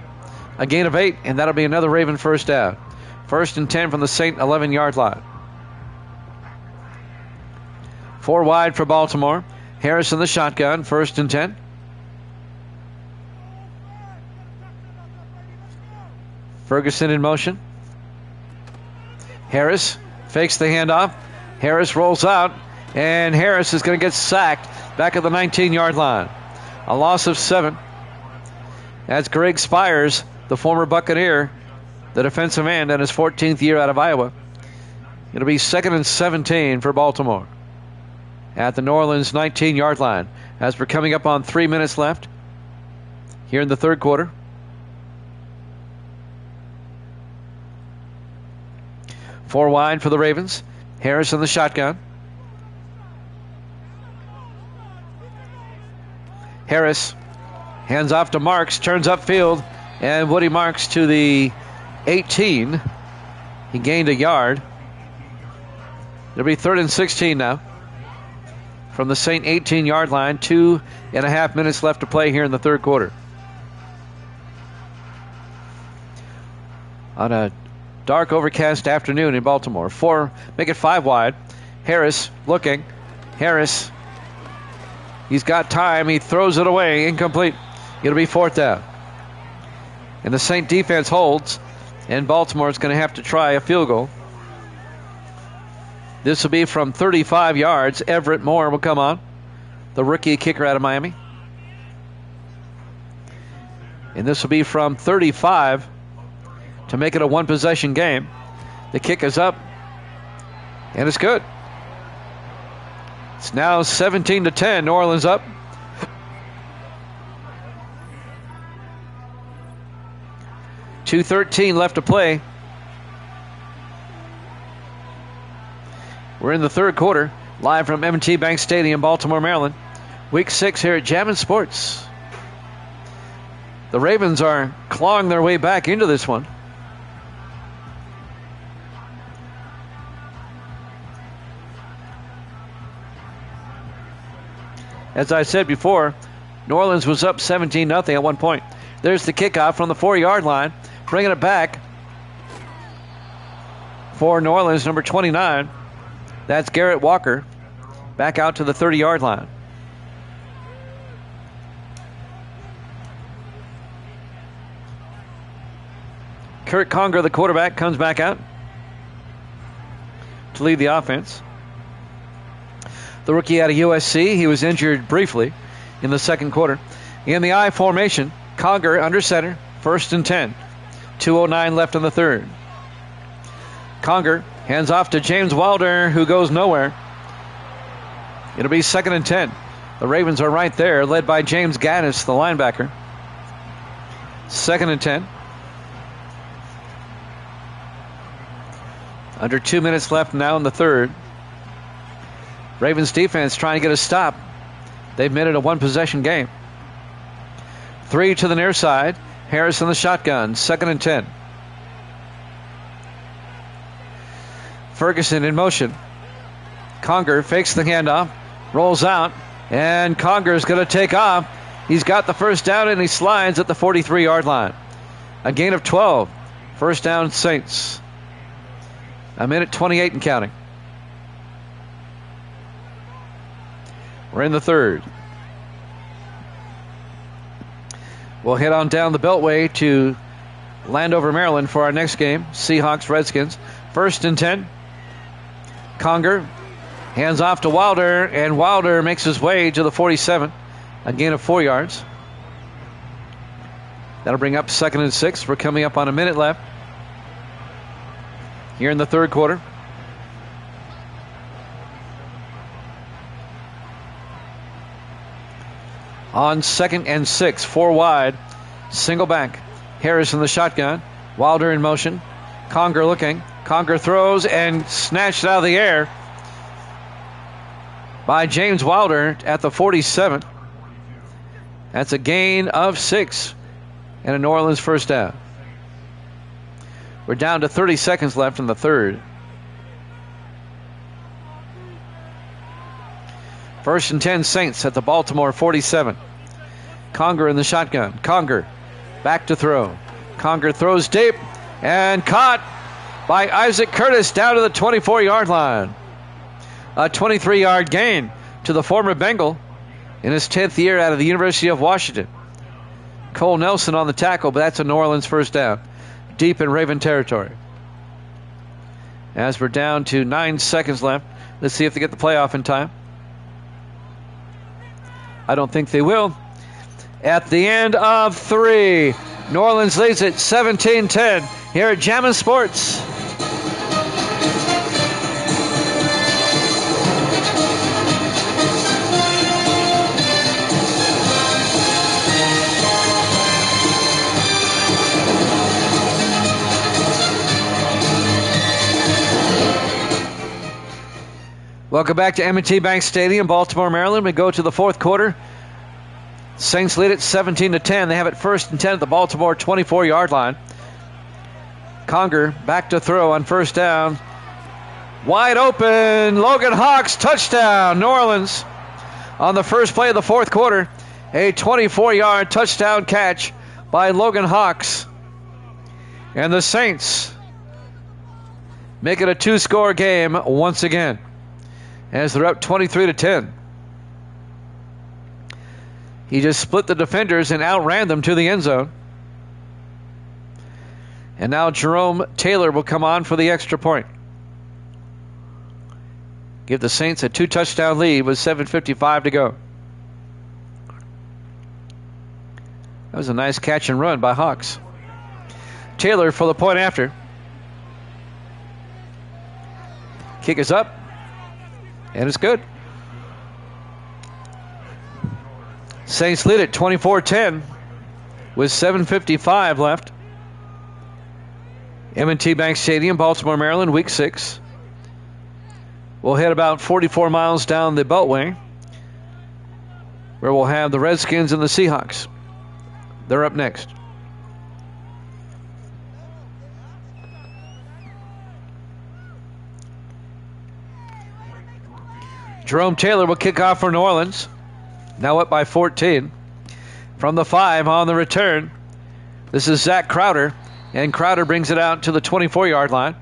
A gain of 8, and that'll be another Raven first down. 1st and 10 from the Saint 11-yard line. 4 wide for Baltimore. Harris in the shotgun. 1st and 10. Ferguson in motion. Harris fakes the handoff. Harris rolls out, and Harris is going to get sacked back at the 19-yard line. A loss of 7. That's Greg Spires, the former Buccaneer, the defensive end, in his 14th year out of Iowa. It'll be 2nd and 17 for Baltimore at the New Orleans 19-yard line as we're coming up on 3 minutes left here in the third quarter. Four wide for the Ravens. Harris in the shotgun. Harris hands off to Marks, turns upfield, and Woody Marks to the 18. He gained a yard. It'll be 3rd and 16 now from the Saint 18-yard line. 2.5 minutes left to play here in the third quarter. On a dark, overcast afternoon in Baltimore. Make it 5 wide. Harris looking. Harris, he's got time. He throws it away. Incomplete. It'll be 4th down. And the Saint defense holds, and Baltimore's going to have to try a field goal. This will be from 35 yards. Everett Moore will come on, the rookie kicker out of Miami. And this will be from 35 to make it a one-possession game. The kick is up, and it's good. It's now 17-10. New Orleans up. .213 left to play. We're in the third quarter, live from M&T Bank Stadium, Baltimore, Maryland. Week 6 here at Jammin' Sports. The Ravens are clawing their way back into this one. As I said before, New Orleans was up 17-0 at one point. There's the kickoff from the 4-yard line. Bringing it back for New Orleans, number 29. That's Garrett Walker. Back out to the 30-yard line. Kurt Conger, the quarterback, comes back out to lead the offense. The rookie out of USC, he was injured briefly in the second quarter. In the I formation, Conger under center, 1st and 10. 2:09 left in the third. Conger hands off to James Wilder, who goes nowhere. It'll be 2nd and 10. The Ravens are right there, led by James Gaddis, the linebacker. 2nd and 10. Under 2 minutes left now in the third. Ravens defense trying to get a stop. They've made it a one-possession game. 3 to the near side. Harris in the shotgun. 2nd and 10. Ferguson in motion. Conger fakes the handoff. Rolls out. And Conger's going to take off. He's got the first down, and he slides at the 43-yard line. A gain of 12. First down, Saints. A minute 28 and counting. We're in the third. We'll head on down the Beltway to Landover, Maryland for our next game. Seahawks, Redskins. 1st and 10. Conger hands off to Wilder, and Wilder makes his way to the 47. A gain of 4 yards. That'll bring up 2nd and 6. We're coming up on a minute left here in the third quarter. On 2nd and 6, 4 wide, single back. Harris in the shotgun. Wilder in motion. Conger looking. Conger throws and snatched out of the air by James Wilder at the 47. That's a gain of 6 and a New Orleans first down. We're down to 30 seconds left in the third. 1st and 10 Saints at the Baltimore 47. Conger in the shotgun. Conger back to throw. Conger throws deep and caught by Isaac Curtis down to the 24-yard line. A 23-yard gain to the former Bengal in his 10th year out of the University of Washington. Cole Nelson on the tackle, but that's a New Orleans first down, deep in Raven territory. As we're down to 9 seconds left, let's see if they get the playoff in time. I don't think they will. At the end of 3, New Orleans leads it 17-10 here at Jammin' Sports. Welcome back to M&T Bank Stadium, Baltimore, Maryland. We go to the fourth quarter. Saints lead it 17-10. They have it first and 10 at the Baltimore 24-yard line. Conger back to throw on first down. Wide open. Logan Hawks, touchdown. New Orleans on the first play of the fourth quarter. A 24-yard touchdown catch by Logan Hawks. And the Saints make it a 2-score game once again, as they're up 23-10. He just split the defenders and outran them to the end zone. And now Jerome Taylor will come on for the extra point. Give the Saints a 2-touchdown lead with 7:55 to go. That was a nice catch and run by Hawks. Taylor for the point after. Kick is up. And it's good. Saints lead it 24-10 with 7:55 left. M&T Bank Stadium, Baltimore, Maryland, Week 6. We'll head about 44 miles down the Beltway, where we'll have the Redskins and the Seahawks. They're up next. Jerome Taylor will kick off for New Orleans. Now up by 14. From the 5 on the return, this is Zach Crowder. And Crowder brings it out to the 24-yard line.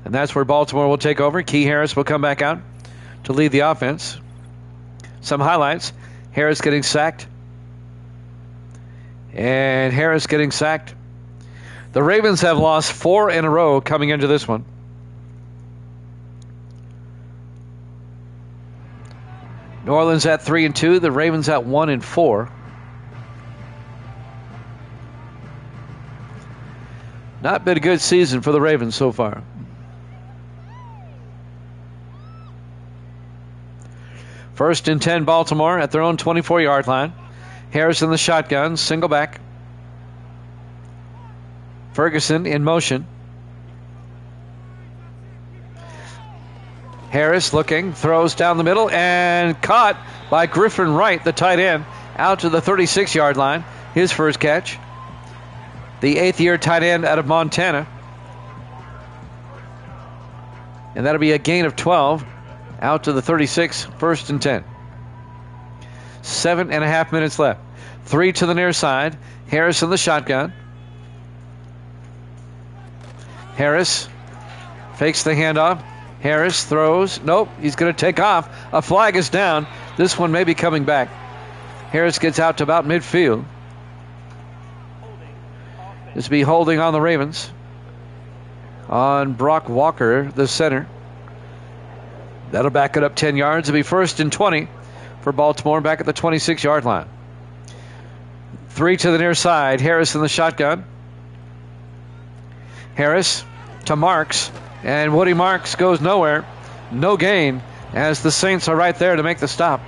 And that's where Baltimore will take over. Key Harris will come back out to lead the offense. Some highlights. Harris getting sacked. And Harris getting sacked. The Ravens have lost 4 in a row coming into this one. New Orleans at 3-2. The Ravens at 1-4. Not been a good season for the Ravens so far. First and 10 Baltimore at their own 24-yard line. Harris in the shotgun, single back. Ferguson in motion. Harris looking, throws down the middle, and caught by Griffin Wright, the tight end, out to the 36-yard line. His first catch. The 8th-year tight end out of Montana. And that'll be a gain of 12 out to the 36, first and 10. 7.5 minutes left. 3 to the near side. Harris in the shotgun. Harris fakes the handoff. Harris throws. Nope, he's going to take off. A flag is down. This one may be coming back. Harris gets out to about midfield. This will be holding on the Ravens. On Brock Walker, the center. That'll back it up 10 yards. It'll be first and 20 for Baltimore back at the 26-yard line. 3 to the near side. Harris in the shotgun. Harris to Marks. And Woody Marks goes nowhere. No gain as the Saints are right there to make the stop.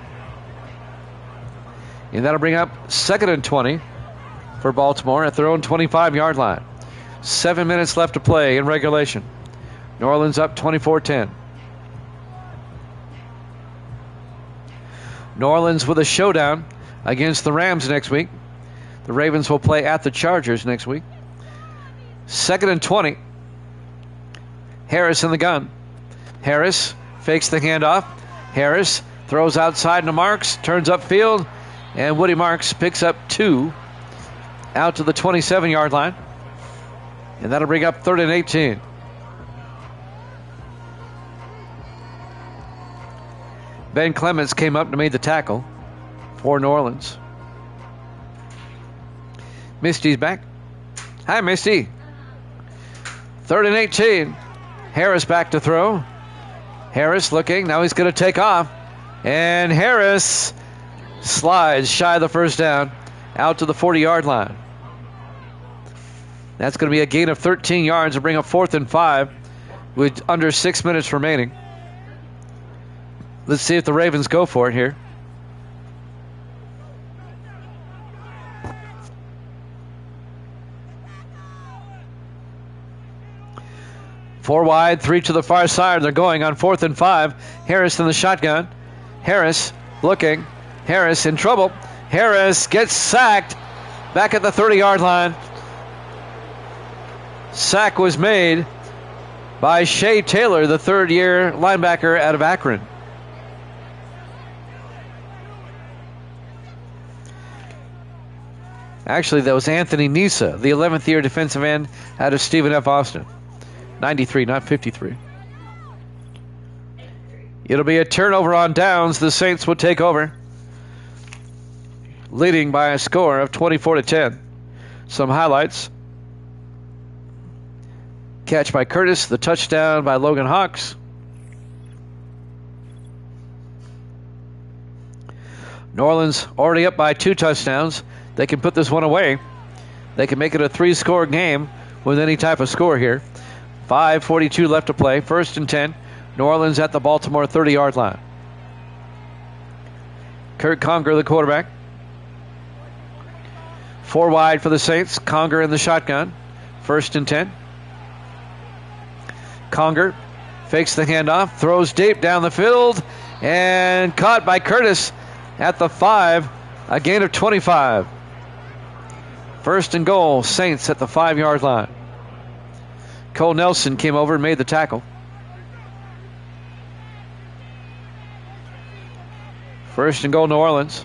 And that'll bring up second and 20 for Baltimore at their own 25-yard line. 7 minutes left to play in regulation. New Orleans up 24-10. New Orleans with a showdown against the Rams next week. The Ravens will play at the Chargers next week. Second and 20. Harris in the gun. Harris fakes the handoff. Harris throws outside to Marks, turns upfield, And Woody Marks picks up 2 out to the 27-yard line. And that'll bring up 3rd and 18. Ben Clements came up and made the tackle for New Orleans. Misty's back. Hi, Misty. 3rd and 18. Harris back to throw. Harris looking. Now he's going to take off. And Harris slides shy of the first down out to the 40-yard line. That's going to be a gain of 13 yards to bring up 4th and 5 with under 6 minutes remaining. Let's see if the Ravens go for it here. Four wide, 3 to the far side. They're going on 4th and 5. Harris in the shotgun. Harris looking. Harris in trouble. Harris gets sacked back at the 30-yard line. Sack was made by Shea Taylor, the third-year linebacker out of Akron. Actually, that was Anthony Nisa, the 11th-year defensive end out of Stephen F. Austin. 93, not 53. It'll be a turnover on downs. The Saints will take over, leading by a score of 24-10. Some highlights. Catch by Curtis, the touchdown by Logan Hawks. New Orleans already up by 2 touchdowns. They can put this one away. They can make it a 3-score game with any type of score here. 5:42 left to play. 1st and 10. New Orleans at the Baltimore 30-yard line. Kurt Conger, the quarterback. 4 wide for the Saints. Conger in the shotgun. 1st and 10. Conger fakes the handoff, throws deep down the field, and caught by Curtis at the 5, a gain of 25. 1st and goal, Saints at the 5-yard line. Cole Nelson came over and made the tackle. First and goal, New Orleans.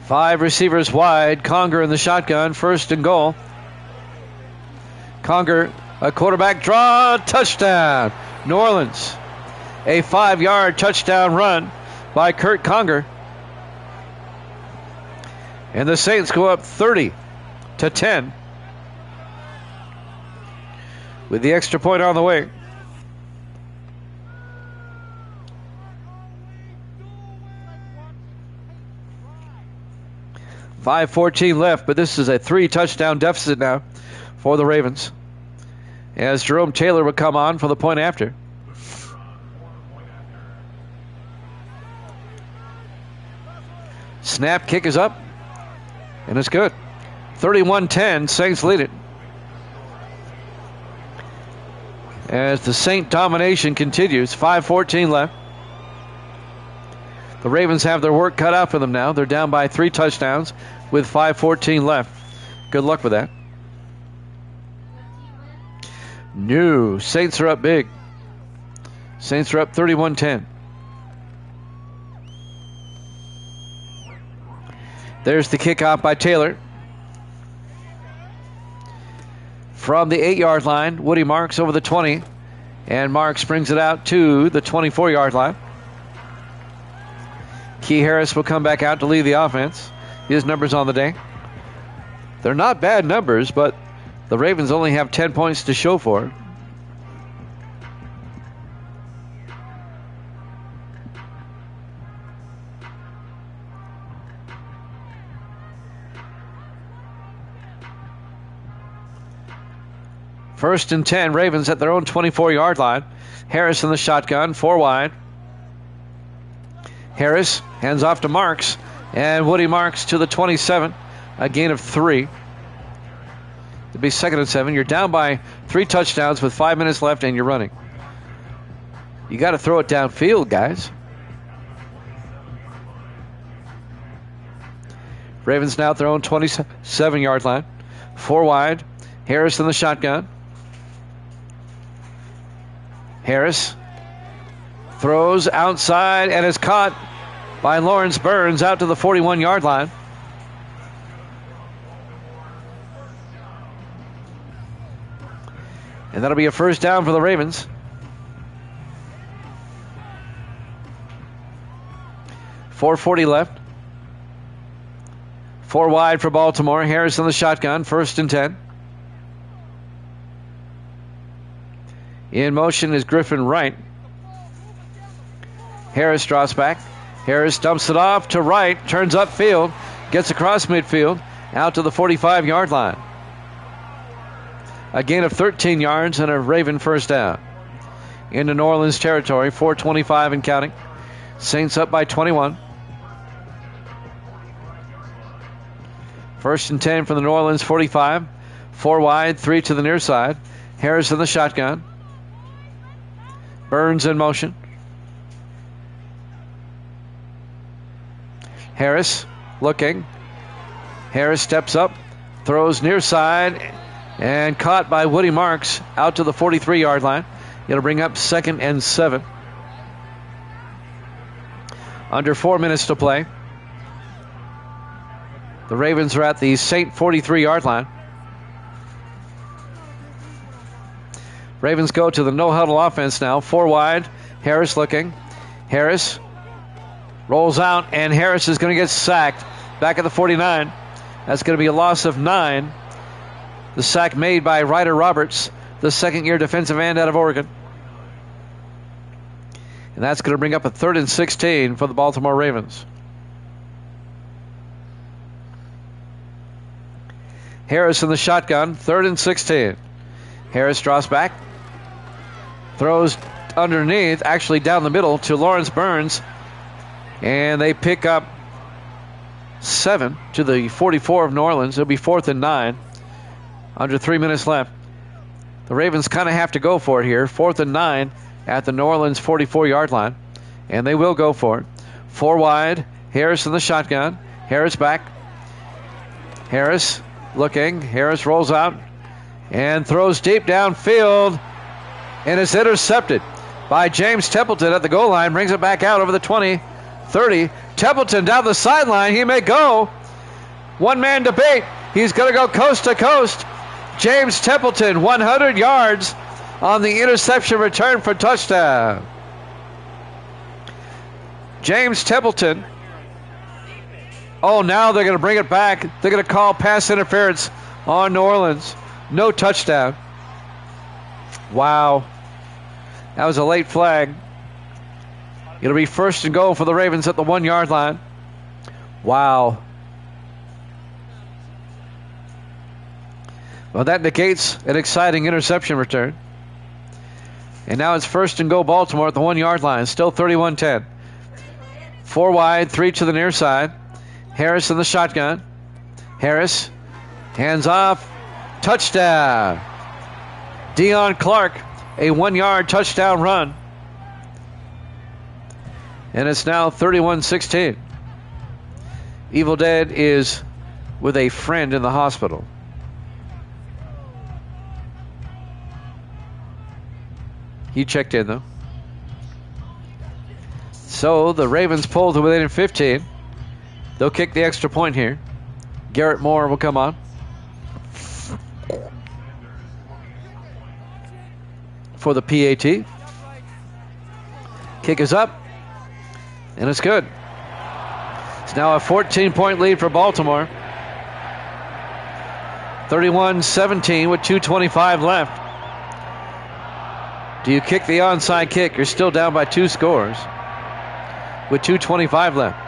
Five receivers wide. Conger in the shotgun. 1st and goal. Conger, a quarterback draw. Touchdown. New Orleans. A 5-yard touchdown run by Kurt Conger. And the Saints go up 30-10 with the extra point on the way. .5:14 left, but this is a 3-touchdown deficit now for the Ravens, as Jerome Taylor will come on for the point after. Snap, kick is up, and it's good. 31-10, Saints lead it. As the Saint domination continues, 5:14 left. The Ravens have their work cut out for them now. They're down by 3 touchdowns with 5:14 left. Good luck with that. No, Saints are up big. Saints are up 31-10. There's the kickoff by Taylor. From the 8-yard line, Woody Marks over the 20. And Marks brings it out to the 24-yard line. Key Harris will come back out to lead the offense. His numbers on the day. They're not bad numbers, but the Ravens only have 10 points to show for it. First and 10, Ravens at their own 24-yard line. Harris in the shotgun, 4 wide. Harris hands off to Marks, and Woody Marks to the 27, a gain of 3. It'll be 2nd and 7. You're down by 3 touchdowns with 5 minutes left, and you're running. You got to throw it downfield, guys. Ravens now at their own 27-yard line. 4 wide. Harris in the shotgun. Harris throws outside and is caught by Lawrence Burns out to the 41-yard line. And that'll be a first down for the Ravens. 4:40 left. 4 wide for Baltimore. Harris in the shotgun. 1st and 10. In motion is Griffin Wright. Harris draws back. Harris dumps it off to Wright. Turns upfield. Gets across midfield. Out to the 45-yard line. A gain of 13 yards and a Raven first down. Into New Orleans territory. 4:25 and counting. Saints up by 21. 1st and 10 from the New Orleans 45. 4 wide, 3 to the near side. Harris in the shotgun. Burns in motion. Harris looking. Harris steps up, throws near side, and caught by Woody Marks out to the 43-yard line. It'll bring up 2nd and 7. Under 4 minutes to play. The Ravens are at the Saint 43-yard line. Ravens go to the no-huddle offense now. 4 wide. Harris looking. Harris rolls out, and Harris is going to get sacked back at the 49. That's going to be a loss of 9. The sack made by Ryder Roberts, the second-year defensive end out of Oregon. And that's going to bring up a 3rd and 16 for the Baltimore Ravens. Harris in the shotgun, 3rd and 16. Harris draws back. Throws underneath, actually down the middle, to Lawrence Burns. And they pick up 7 to the 44 of New Orleans. It'll be 4th and 9. Under 3 minutes left. The Ravens kind of have to go for it here. 4th and 9 at the New Orleans 44-yard line. And they will go for it. 4 wide. Harris in the shotgun. Harris back. Harris looking. Harris rolls out and throws deep downfield. And is intercepted by James Templeton at the goal line. Brings it back out over the 20, 30. Templeton down the sideline. He may go. One-man debate. He's going to go coast to coast. James Templeton, 100 yards on the interception return for touchdown. James Templeton. Oh, now they're going to bring it back. They're going to call pass interference on New Orleans. No touchdown. Wow. That was a late flag. It'll be 1st and goal for the Ravens at the 1-yard line. Wow. Well, that negates an exciting interception return. And now it's 1st and goal Baltimore at the 1-yard line. Still 31-10. 4 wide, 3 to the near side. Harris in the shotgun. Harris, hands off, touchdown. Deion Clark, a 1-yard touchdown run. And it's now 31-16. Evil Dead is with a friend in the hospital. He checked in, though. So the Ravens pull to within 15. They'll kick the extra point here. Garrett Moore will come on. For the PAT. Kick is up. And it's good. It's now a 14-point lead for Baltimore. 31-17 with 2:25 left. Do you kick the onside kick? You're still down by 2 scores. With 2:25 left.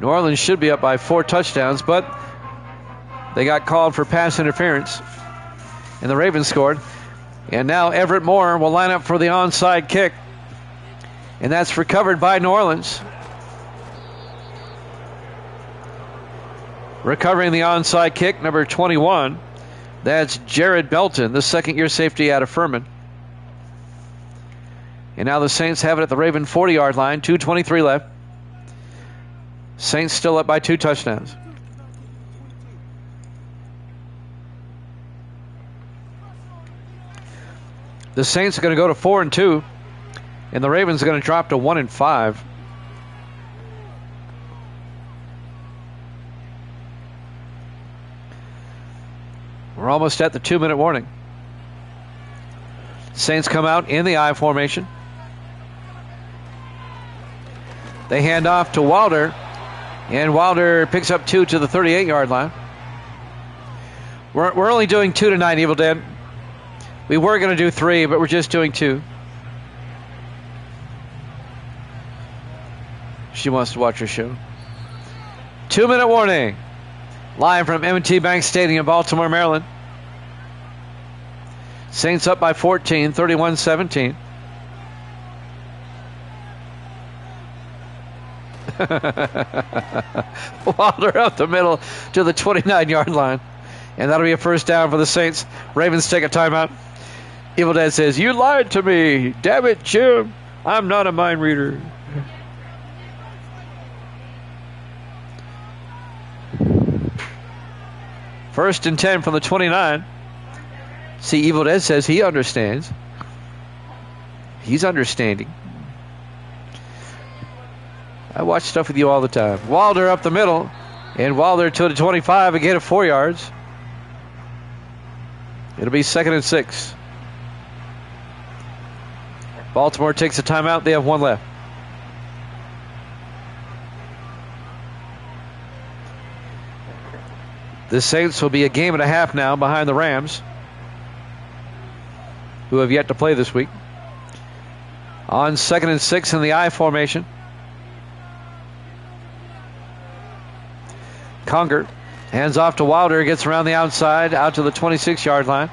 New Orleans should be up by 4 touchdowns, but they got called for pass interference. And the Ravens scored. And now Everett Moore will line up for the onside kick. And that's recovered by New Orleans. Recovering the onside kick, number 21. That's Jared Belton, the second-year safety out of Furman. And now the Saints have it at the Raven 40-yard line. 2:23 left. Saints still up by 2 touchdowns. The Saints are going to go to 4-2, and the Ravens are going to drop to 1-5. We're almost at the 2-minute warning. Saints come out in the I formation. They hand off to Wilder, and Wilder picks up 2 to the 38-yard line. We're only doing 2 tonight, Evil Dead. We were going to do 3, but we're just doing 2. She wants to watch her show. 2-minute warning. Live from M&T Bank Stadium, Baltimore, Maryland. Saints up by 14, 31-17. Wilder up the middle to the 29-yard line. And that'll be a first down for the Saints. Ravens take a timeout. Evil Dead says, "You lied to me. Damn it, Jim. I'm not a mind reader." First and 10 from the 29. See, Evil Dead says he understands. He's understanding. I watch stuff with you all the time. Wilder up the middle. And Wilder to the 25, again at 4 yards. It'll be 2nd and 6. Baltimore takes a timeout. They have 1 left. The Saints will be a game and a half now behind the Rams, who have yet to play this week. On 2nd and 6 in the I formation. Conger hands off to Wilder, gets around the outside, out to the 26-yard line.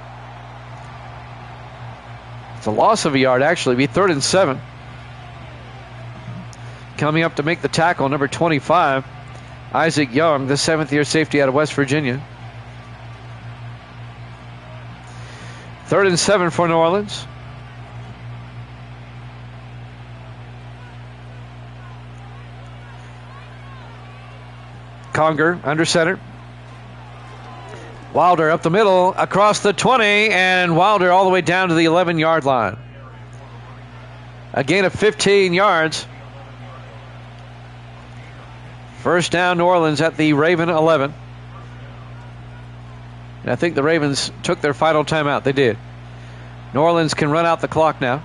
It's a loss of a yard, actually. It'll be 3rd and 7. Coming up to make the tackle, number 25, Isaac Young, the 7th-year safety out of West Virginia. 3rd and 7 for New Orleans. Conger under center. Wilder up the middle, across the 20, and Wilder all the way down to the 11-yard line. A gain of 15 yards. First down, New Orleans at the Raven 11. And I think the Ravens took their final timeout. They did. New Orleans can run out the clock now.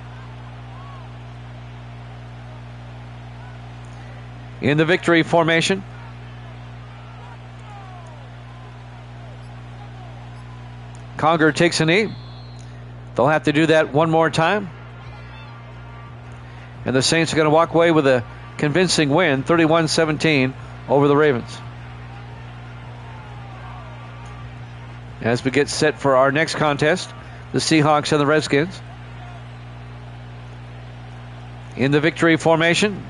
In the victory formation. Conger takes a knee. They'll have to do that one more time. And the Saints are going to walk away with a convincing win, 31-17 over the Ravens. As we get set for our next contest, the Seahawks and the Redskins. In the victory formation.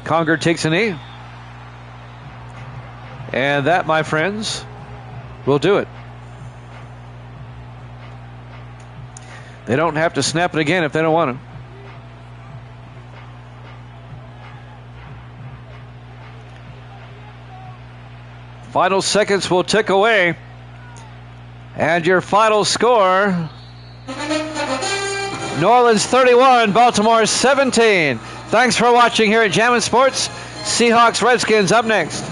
Conger takes a knee. And that, my friends, will do it. They don't have to snap it again if they don't want to. Final seconds will tick away. And your final score, New Orleans 31, Baltimore 17. Thanks for watching here at Jammin' Sports. Seahawks Redskins up next.